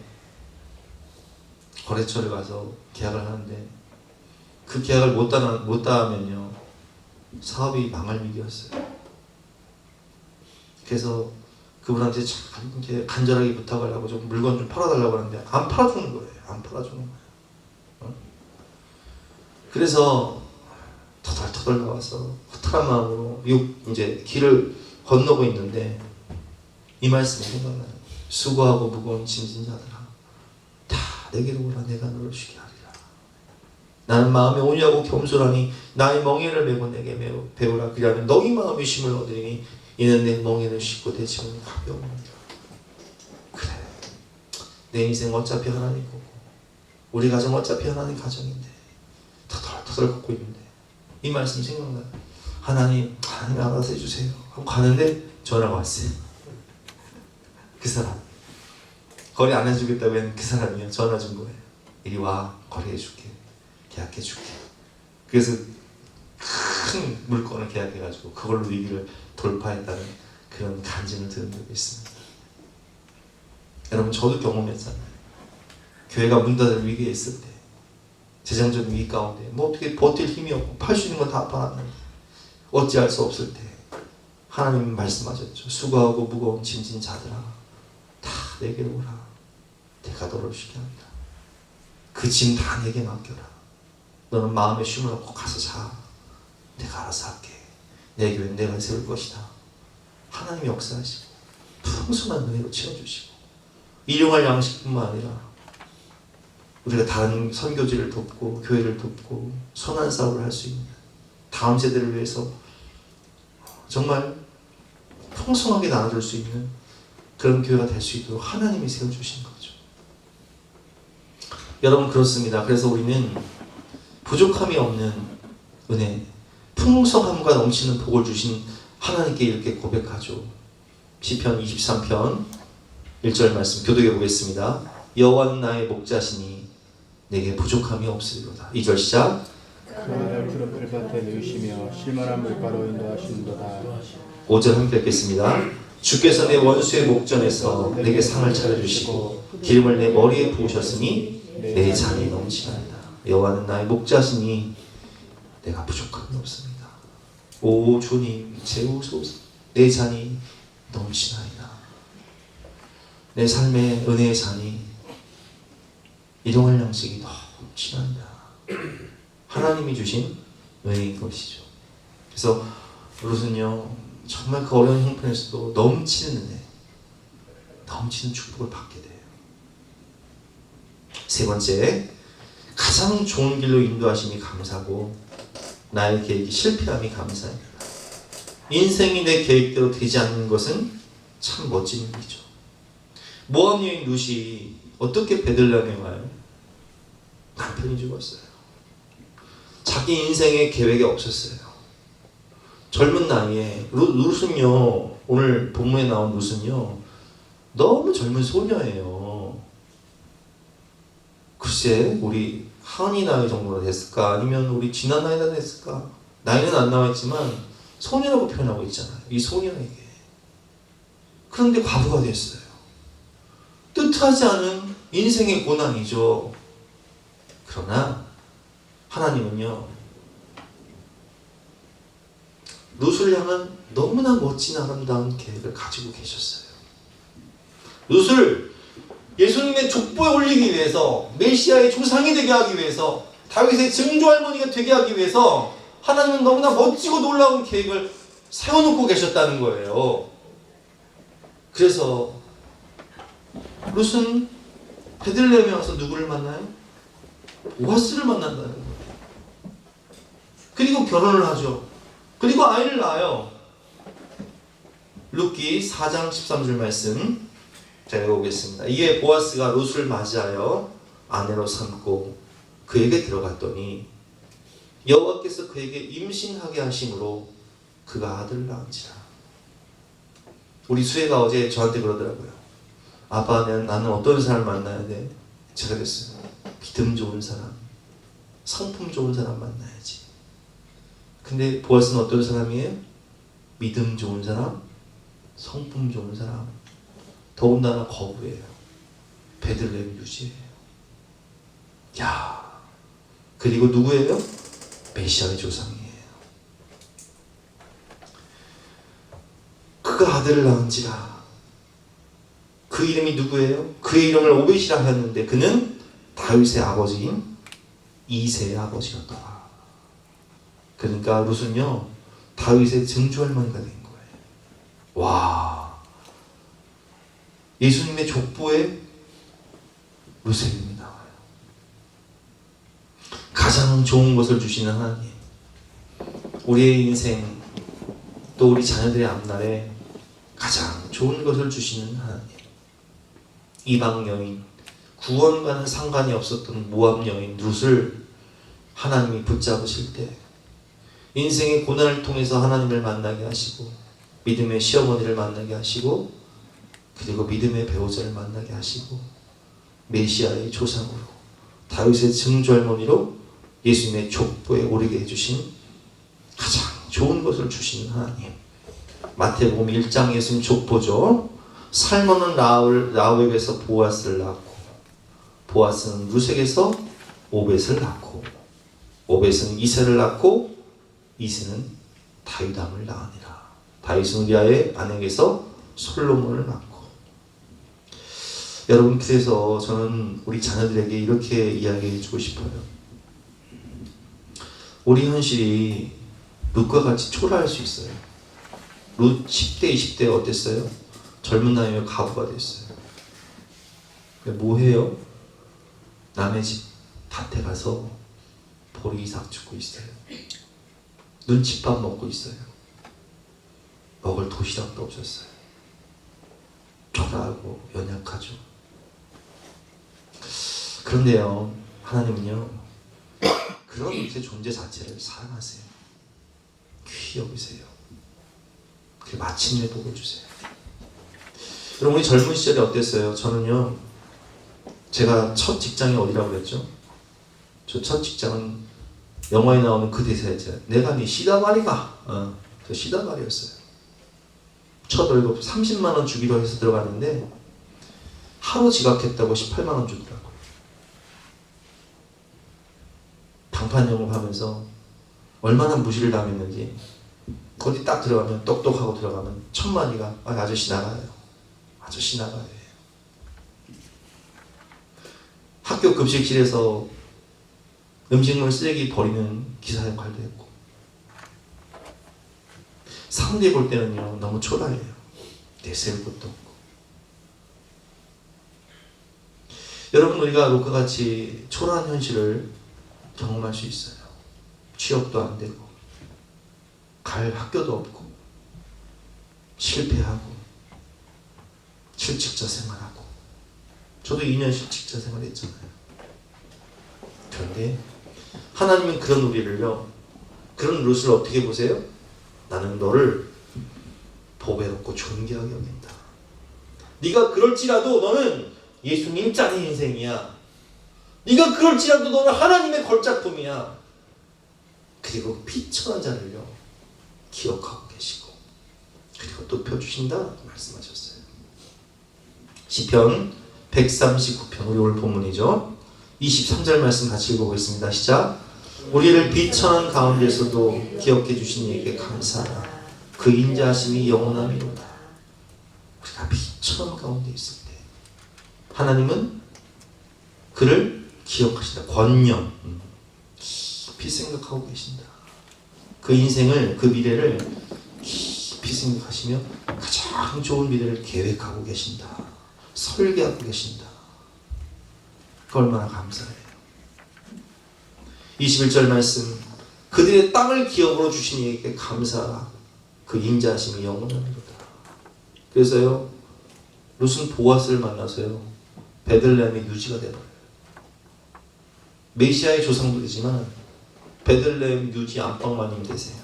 거래처를 가서 계약을 하는데 그 계약을 못 따면요 사업이 망할 위기였어요. 그래서 그분한테 참 간절하게 부탁을 하고 좀 물건 좀 팔아달라고 하는데 안 팔아주는 거예요. 안 팔아주는 거예요. 그래서 터덜터덜 나와서 허탈한 마음으로 이제 길을 건너고 있는데 이 말씀이 생각나요. 수고하고 무거운 짐진 자들아 다 내게로 오라. 내가 너를 쉬게 하리라. 나는 마음에 온유하고 겸손하니 나의 멍에를 메고 내게 배우라. 그리하면 너희 마음의 쉼을 얻으리니 이는 내 멍에를 싣고 내 짐은 가벼우니라. 그래, 내 인생 어차피 하나님 거고 우리 가정 어차피 하나님 가정인데 터덜터덜 걷고 있는데 이 말씀 생각나요. 하나님 알아서 해주세요 하고 가는데 전화가 왔어요. 그 사람 거래 안 해주겠다고 했는 그 사람이요. 전화 준 거예요. 이리 와, 거래해줄게, 계약해줄게. 그래서 큰 물건을 계약해가지고 그걸로 위기를 돌파했다는 그런 간증을 들은 적이 있습니다. 여러분 저도 경험했잖아요. 교회가 문 닫을 위기에 있을 때 재정적인 위기 가운데 뭐 어떻게 버틸 힘이 없고 팔 수 있는 건 다 팔았는데 어찌할 수 없을 때 하나님 말씀하셨죠. 수고하고 무거운 짐진 자들아 다 내게로 오라. 내가 너를 쉬게 한다. 그 짐 다 내게 맡겨라. 너는 마음의 쉼을 얻고 가서 자. 내가 알아서 할게. 내 교회는 내가 세울 것이다. 하나님이 역사하시고 풍성한 은혜로 채워주시고 일용할 양식뿐만 아니라 우리가 다른 선교지를 돕고 교회를 돕고 선한 사업을 할 수 있는 다음 세대를 위해서 정말 풍성하게 나눠줄 수 있는 그런 교회가 될 수 있도록 하나님이 세워주신 거죠. 여러분 그렇습니다. 그래서 우리는 부족함이 없는 은혜, 풍성함과 넘치는 복을 주신 하나님께 이렇게 고백하죠. 시편 23편 1절 말씀 교독해 보겠습니다. 여호와는 나의 목자시니 내게 부족함이 없으리로다. 2절 시작. 그날 푸른 풀밭에 누우시며 실만한 물가로 인도하시는도다. 5절 함께 읽겠습니다. 주께서 내 원수의 목전에서 내게 상을 차려주시고 기름을 내 머리에 부으셨으니 내 잔이 넘치나이다. 여호와는 나의 목자시니 내가 부족함이 없습니다. 오 주님 채우소서. 내 잔이 넘치나이다. 내 삶의 은혜의 잔이 일용할 양식이 넘치나이다. 하나님이 주신 은혜인 것이죠. 그래서 롯은요 정말 그 어려운 형편에서도 넘치는 은혜, 넘치는 축복을 받게 돼요. 세 번째, 가장 좋은 길로 인도하심이 감사고 나의 계획이 실패함이 감사합니다. 인생이 내 계획대로 되지 않는 것은 참 멋진 일이죠. 모압 여인 룻이 어떻게 베들레헴에 와요? 남편이 죽었어요. 자기 인생의 계획이 없었어요. 젊은 나이에 룻은요, 오늘 본문에 나온 룻은요 너무 젊은 소녀예요. 글쎄 우리 하은이 나이 정도로 됐을까? 아니면 우리 지난 나이가 됐을까? 나이는 안 나와있지만 소녀라고 표현하고 있잖아요. 이 소녀에게. 그런데 과부가 됐어요. 뜻하지 않은 인생의 고난이죠. 그러나 하나님은요 룻을 향한 너무나 멋진 아름다운 계획을 가지고 계셨어요. 룻을 예수님의 족보에 올리기 위해서, 메시아의 조상이 되게 하기 위해서, 다윗의 증조할머니가 되게 하기 위해서 하나님은 너무나 멋지고 놀라운 계획을 세워놓고 계셨다는 거예요. 그래서 룻은 베들레헴에 와서 누구를 만나요? 보아스를 만난다는 거예요. 그리고 결혼을 하죠. 그리고 아이를 낳아요. 룻기 4장 13절 말씀 자 읽어보겠습니다. 이에 보아스가 룻을 맞이하여 아내로 삼고 그에게 들어갔더니 여호와께서 그에게 임신하게 하심으로 그가 아들을 낳은지라. 우리 수혜가 어제 저한테 그러더라고요. 아빠, 나는 어떤 사람을 만나야 돼? 제가 그랬어요. 믿음 좋은 사람, 성품 좋은 사람 만나야지. 근데 보아스는 어떤 사람이에요? 믿음 좋은 사람, 성품 좋은 사람, 더군다나 거부예요. 베들레헴 유지예요. 야, 그리고 누구예요? 메시아의 조상이에요. 그가 아들을 낳은지라. 그 이름이 누구예요? 그의 이름을 오벳이라 하였는데 그는 다윗의 아버지인 이새의 아버지였더라. 그러니까 룻은요 다윗의 증조할머니가 된 거예요. 와, 예수님의 족보에 룻의 이름이 나와요. 가장 좋은 것을 주시는 하나님, 우리의 인생 또 우리 자녀들의 앞날에 가장 좋은 것을 주시는 하나님, 이방 여인, 구원과는 상관이 없었던 모압 여인 룻을 하나님이 붙잡으실 때 인생의 고난을 통해서 하나님을 만나게 하시고 믿음의 시어머니를 만나게 하시고 그리고 믿음의 배우자를 만나게 하시고 메시아의 조상으로 다윗의 증조할머니로 예수님의 족보에 오르게 해주신 가장 좋은 것을 주시는 하나님. 마태복음 1장 예수님 족보죠. 살몬은 라합에게서 보아스를 낳고 보아스는 룻에게서 오벳을 낳고 오벳은 이새를 낳고 이새는 다윗왕을 낳으니라. 다윗은 우리아의 아내에게서 솔로몬을 낳고. 여러분, 그래서 저는 우리 자녀들에게 이렇게 이야기해 주고 싶어요. 우리 현실이 룻과 같이 초라할 수 있어요. 룻 10대 20대 어땠어요? 젊은 나이에 가부가 됐어요. 뭐 해요? 남의 집 밭에 가서 보리삭 죽고 있어요. 눈칫밥 먹고 있어요. 먹을 도시락도 없었어요. 초라하고 연약하죠. 그런데요, 하나님은요 그런 룻의 존재 자체를 사랑하세요. 귀히 여기세요. 그리고 마침내 복을 주세요. 여러분, 우리 젊은 시절에 어땠어요? 저는요, 제가 첫 직장이 어디라고 그랬죠? 저 첫 직장은 영화에 나오는 그 대사였잖아요. 내가 네 시다발이가. 저 시다발이었어요. 첫 월급 30만원 주기로 해서 들어갔는데 하루 지각했다고 18만원 주더라고요. 방판 영업하면서 얼마나 무시를 당했는지 거기 딱 들어가면 똑똑하고 들어가면 천만이가 아저씨 나가요. 아저씨 나가요. 학교 급식실에서 음식물 쓰레기 버리는 기사 역할도 했고 상대 볼 때는요 너무 초라해요. 내세울 것도 없고. 여러분, 우리가 룻과 같이 초라한 현실을 경험할 수 있어요. 취업도 안 되고 갈 학교도 없고 실패하고 실직자 생활하고. 저도 2년 실직자 생활했잖아요. 그런데 하나님은 그런 우리를요, 그런 룻을 어떻게 보세요? 나는 너를 보배롭고 존귀하게 여긴다. 네가 그럴지라도 너는 예수님 짠의 인생이야. 네가 그럴지라도 너는 하나님의 걸작품이야. 그리고 피천한 자를요 기억하고 계시고 그리고 높여주신다 말씀하셨어요. 시편 139편, 우리 오늘 본문이죠. 23절 말씀 같이 읽어보겠습니다. 시작. 우리를 비천한 가운데서도 기억해 주신 이에게 감사하라. 그 인자하심이 영원함이로다. 우리가 비천한 가운데 있을 때 하나님은 그를 기억하신다. 권념. 깊이 생각하고 계신다. 그 인생을, 그 미래를 깊이 생각하시며 가장 좋은 미래를 계획하고 계신다. 설계하고 계신다. 그 얼마나 감사해요. 21절 말씀, 그들의 땅을 기업으로 주신 이에게 감사하라. 그 인자하심이 영원하리로다. 그래서요, 룻은 보아스를 만나서요, 베들레헴의 유지가 되어버려요. 메시아의 조상도 되지만 베들레헴 유지 안방마님 되세요.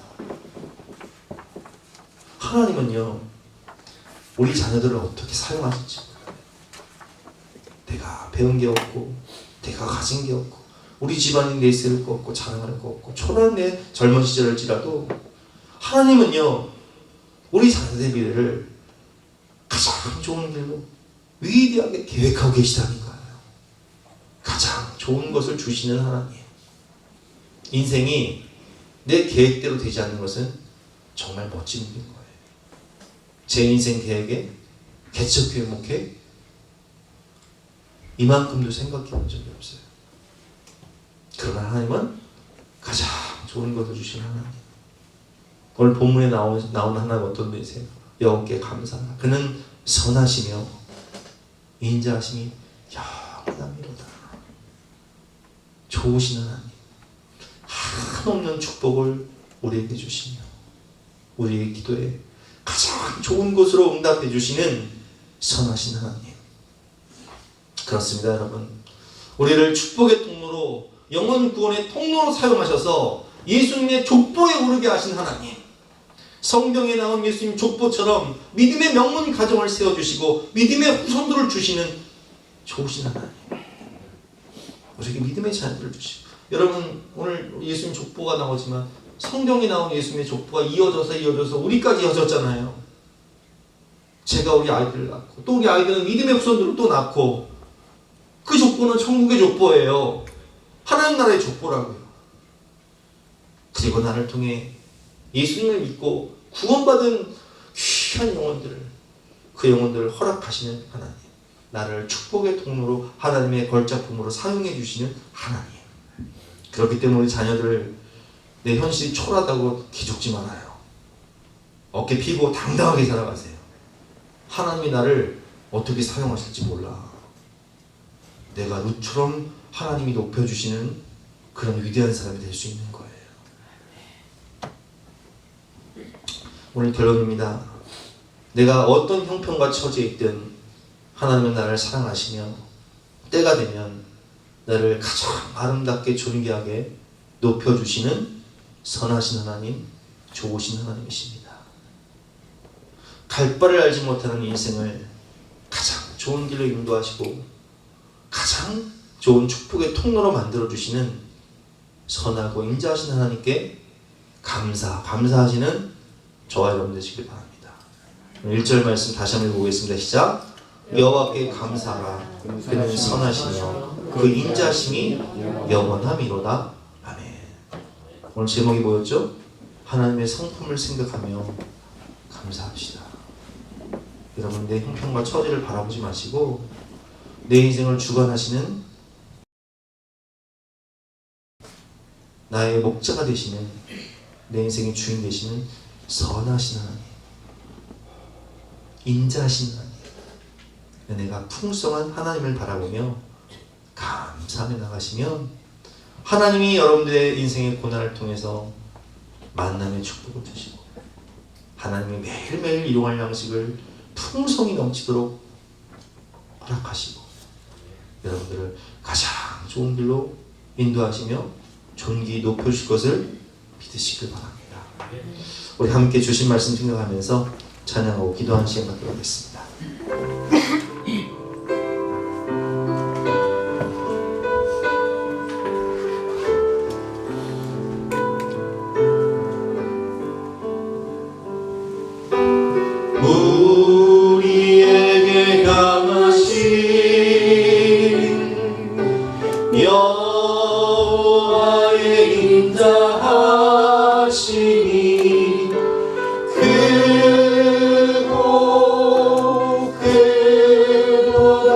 하나님은요, 우리 자녀들을 어떻게 사용하실지 몰라요. 내가 배운 게 없고, 내가 가진 게 없고, 우리 집안이 내세울 거 없고, 자랑할 거 없고, 초라한 내 젊은 시절일지라도 하나님은요, 우리 자녀들의 미래를 가장 좋은 길로 위대하게 계획하고 계시다는 거예요. 가장 좋은 것을 주시는 하나님. 인생이 내 계획대로 되지 않는 것은 정말 멋진 일인 거예요. 제 인생 계획에 개척교회 목회 이만큼도 생각해 본 적이 없어요. 그러나 하나님은 가장 좋은 것을 주시는 하나님. 오늘 본문에 나온 하나님 어떤 분이세요? 여호와께 감사하라. 그는 선하시며 인자하심이 영원합니다. 좋으신 하나님, 한없는 축복을 우리에게 주시며 우리의 기도에 가장 좋은 것으로 응답해 주시는 선하신 하나님. 그렇습니다, 여러분. 우리를 축복의 통로로, 영혼 구원의 통로로 사용하셔서 예수님의 족보에 오르게 하신 하나님. 성경에 나온 예수님 족보처럼 믿음의 명문 가정을 세워주시고 믿음의 후손들을 주시는 좋으신 하나님. 우리에게 믿음의 자녀들을 주시고, 여러분 오늘 예수님 족보가 나오지만 성경에 나온 예수님의 족보가 이어져서 우리까지 이어졌잖아요. 제가 우리 아이들을 낳고 또 우리 아이들은 믿음의 후손들을 또 낳고, 그 족보는 천국의 족보예요. 하나님 나라의 족보라고요. 그리고 나를 통해 예수님을 믿고 구원받은 귀한 영혼들을, 그 영혼들을 허락하시는 하나님. 나를 축복의 통로로, 하나님의 걸작품으로 사용해 주시는 하나님. 그렇기 때문에 우리 자녀들, 내 현실이 초라하다고 기죽지 말아요. 어깨 피고 당당하게 살아가세요. 하나님이 나를 어떻게 사용하실지 몰라. 내가 룻처럼 하나님이 높여주시는 그런 위대한 사람이 될 수 있는 거예요. 오늘 결론입니다. 내가 어떤 형편과 처지에 있든 하나님은 나를 사랑하시며 때가 되면 나를 가장 아름답게 존귀하게 높여주시는 선하신 하나님, 좋으신 하나님이십니다. 갈 바를 알지 못하는 인생을 가장 좋은 길로 인도하시고 가장 좋은 축복의 통로로 만들어주시는 선하고 인자하신 하나님께 감사하시는 저와 여러분 되시길 바랍니다. 1절 말씀 다시 한번 보겠습니다. 시작. 여호와께 감사하라. 그는 선하시며 그 인자심이 영원함이로다. 아멘. 오늘 제목이 뭐였죠? 하나님의 성품을 생각하며 감사합시다. 여러분, 내 형편과 처지를 바라보지 마시고 내 인생을 주관하시는, 나의 목자가 되시는, 내 인생의 주인 되시는 선하신 하나님, 인자하신 하나님, 내가 풍성한 하나님을 바라보며 감사하며 나가시면 하나님이 여러분들의 인생의 고난을 통해서 만남의 축복을 주시고 하나님이 매일매일 일용할 양식을 풍성히 넘치도록 허락하시고 여러분들을 가장 좋은 길로 인도하시며 존귀 높여주실 것을 믿으시길 바랍니다. 우리 함께 주신 말씀 생각하면서 찬양하고 기도하는 시간 갖도록 하겠습니다. 우리에게 강하신 여호와의 인자하심이 크고 크도다.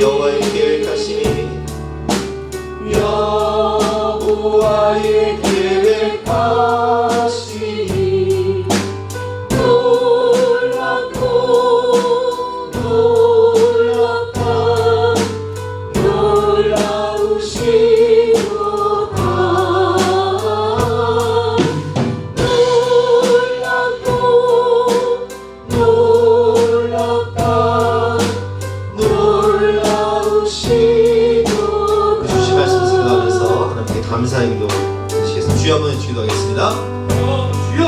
여호와의 계획하심이 여호와의 계획하심이 놀랍고 놀랍다 놀라우시도다 놀랍고 놀랍다 놀라우시도다. 주신 말씀 생각하면서 하나님께 감사의 기도 드리시겠습니다. 주여 한번 기도하겠습니다. 주여!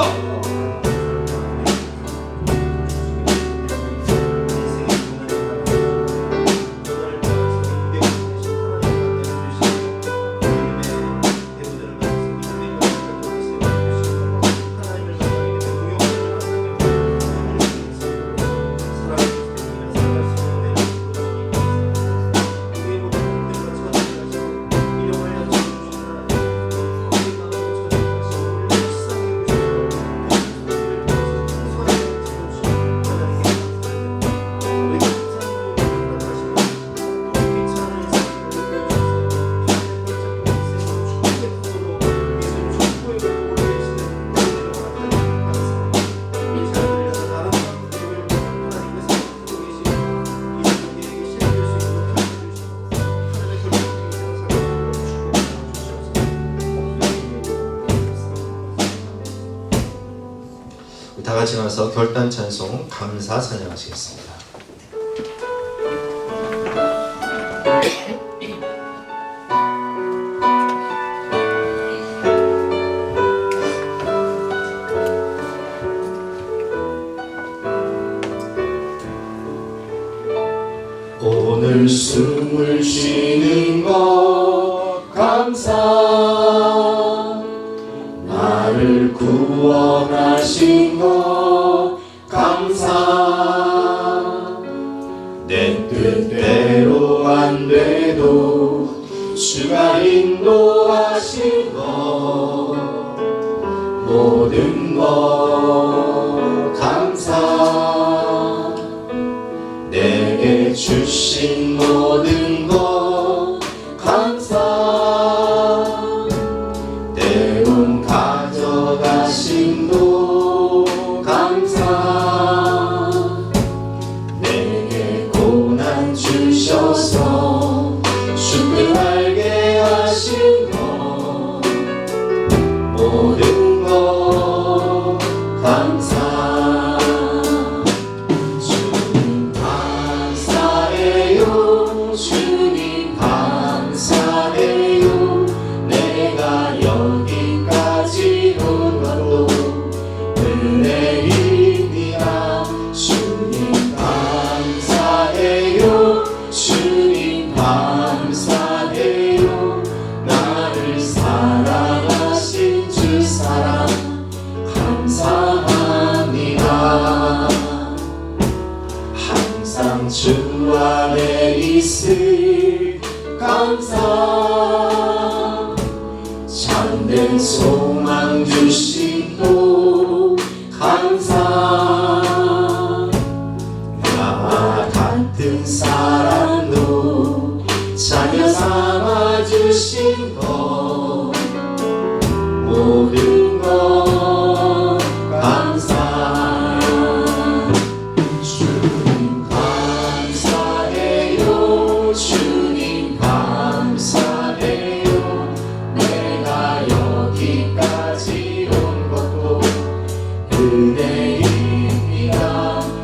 다 같이 나와서 결단 찬송 감사 찬양하시겠습니다. 오늘 숨을 쉬는 것 감사 나를 구원하신 것 감사 내 뜻대로 안 돼도 주가 인도하신 것 모든 것 감사 내게 주신 모든 것 감사 때론 가져가심도 감사 내게 고난 주셔서 주를 알게 하신 것 모든 것 감사 참된 소망 주시고 감사. 나와 같은 사람도 자녀 삼아 주신 것 모든 것 감사. 주님 감사해요. 주님 감사해요. 내가 여기까지 온 것도 은혜입니다.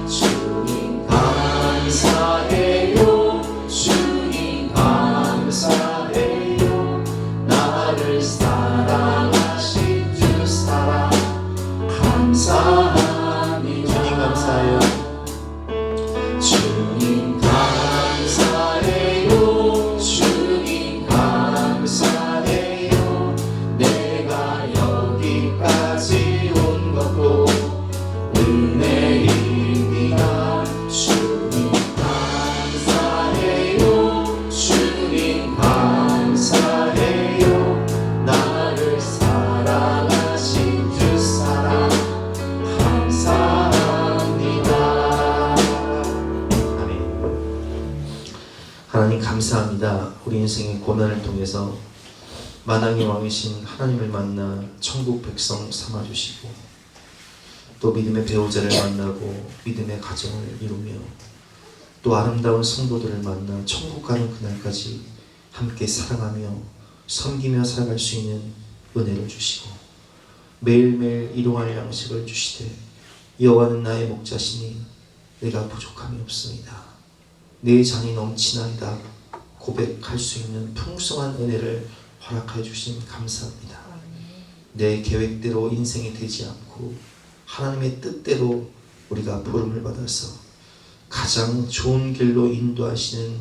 주님 감사해요. 주님 감사해요. 나를 사랑하신 주 사랑 감사합니다. 주님 감사해요. 주님 감사해요. 주님 감사해요. 내가 여기까지 온 것도 은혜입니다. 주님 감사해요. 주님 감사해요. 나를 사랑하신 주 사랑 감사합니다. 아멘. 하나님 감사합니다. 우리 인생의 고난을 통해서 만왕의 왕이신 하나님을 만나 천국 백성 삼아주시고 또 믿음의 배우자를 만나고 믿음의 가정을 이루며 또 아름다운 성도들을 만나 천국 가는 그날까지 함께 사랑하며 섬기며 살아갈 수 있는 은혜를 주시고 매일매일 일용할 양식을 주시되 여호와는 나의 목자시니 내가 부족함이 없습니다. 내 잔이 넘치나이다 고백할 수 있는 풍성한 은혜를 허락해 주신 감사합니다. 내 계획대로 인생이 되지 않고 하나님의 뜻대로 우리가 부름을 받아서 가장 좋은 길로 인도하시는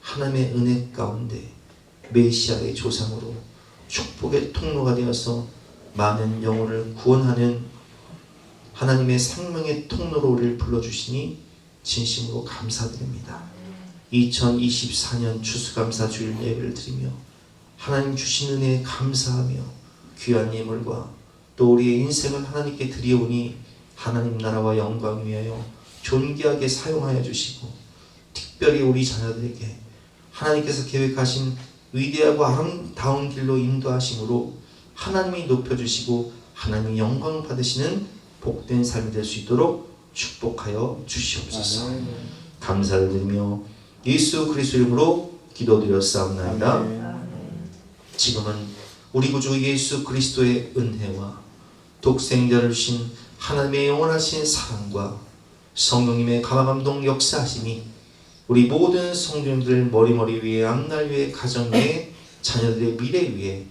하나님의 은혜 가운데 메시아의 조상으로 축복의 통로가 되어서 많은 영혼을 구원하는 하나님의 생명의 통로로 우리를 불러주시니 진심으로 감사드립니다. 2024년 추수감사 주일 예배를 드리며 하나님 주신 은혜에 감사하며 귀한 예물과 또 우리의 인생을 하나님께 드리오니 하나님 나라와 영광 위하여 존귀하게 사용하여 주시고 특별히 우리 자녀들에게 하나님께서 계획하신 위대하고 아름다운 길로 인도하심으로 하나님이 높여주시고 하나님이 영광 받으시는 복된 삶이 될 수 있도록 축복하여 주시옵소서. 감사를 드리며 예수 그리스도 이름으로 기도드렸사옵나이다. 지금은 우리 구주 예수 그리스도의 은혜와 독생자를 주신 하나님의 영원하신 사랑과 성령님의 감화감동 역사하심이 우리 모든 성도님들 머리머리 위에 앞날 위에 가정 위에 자녀들의 미래 위에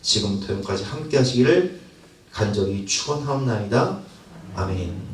지금부터 영까지 함께 하시기를 간절히 축원하옵나이다. 아멘.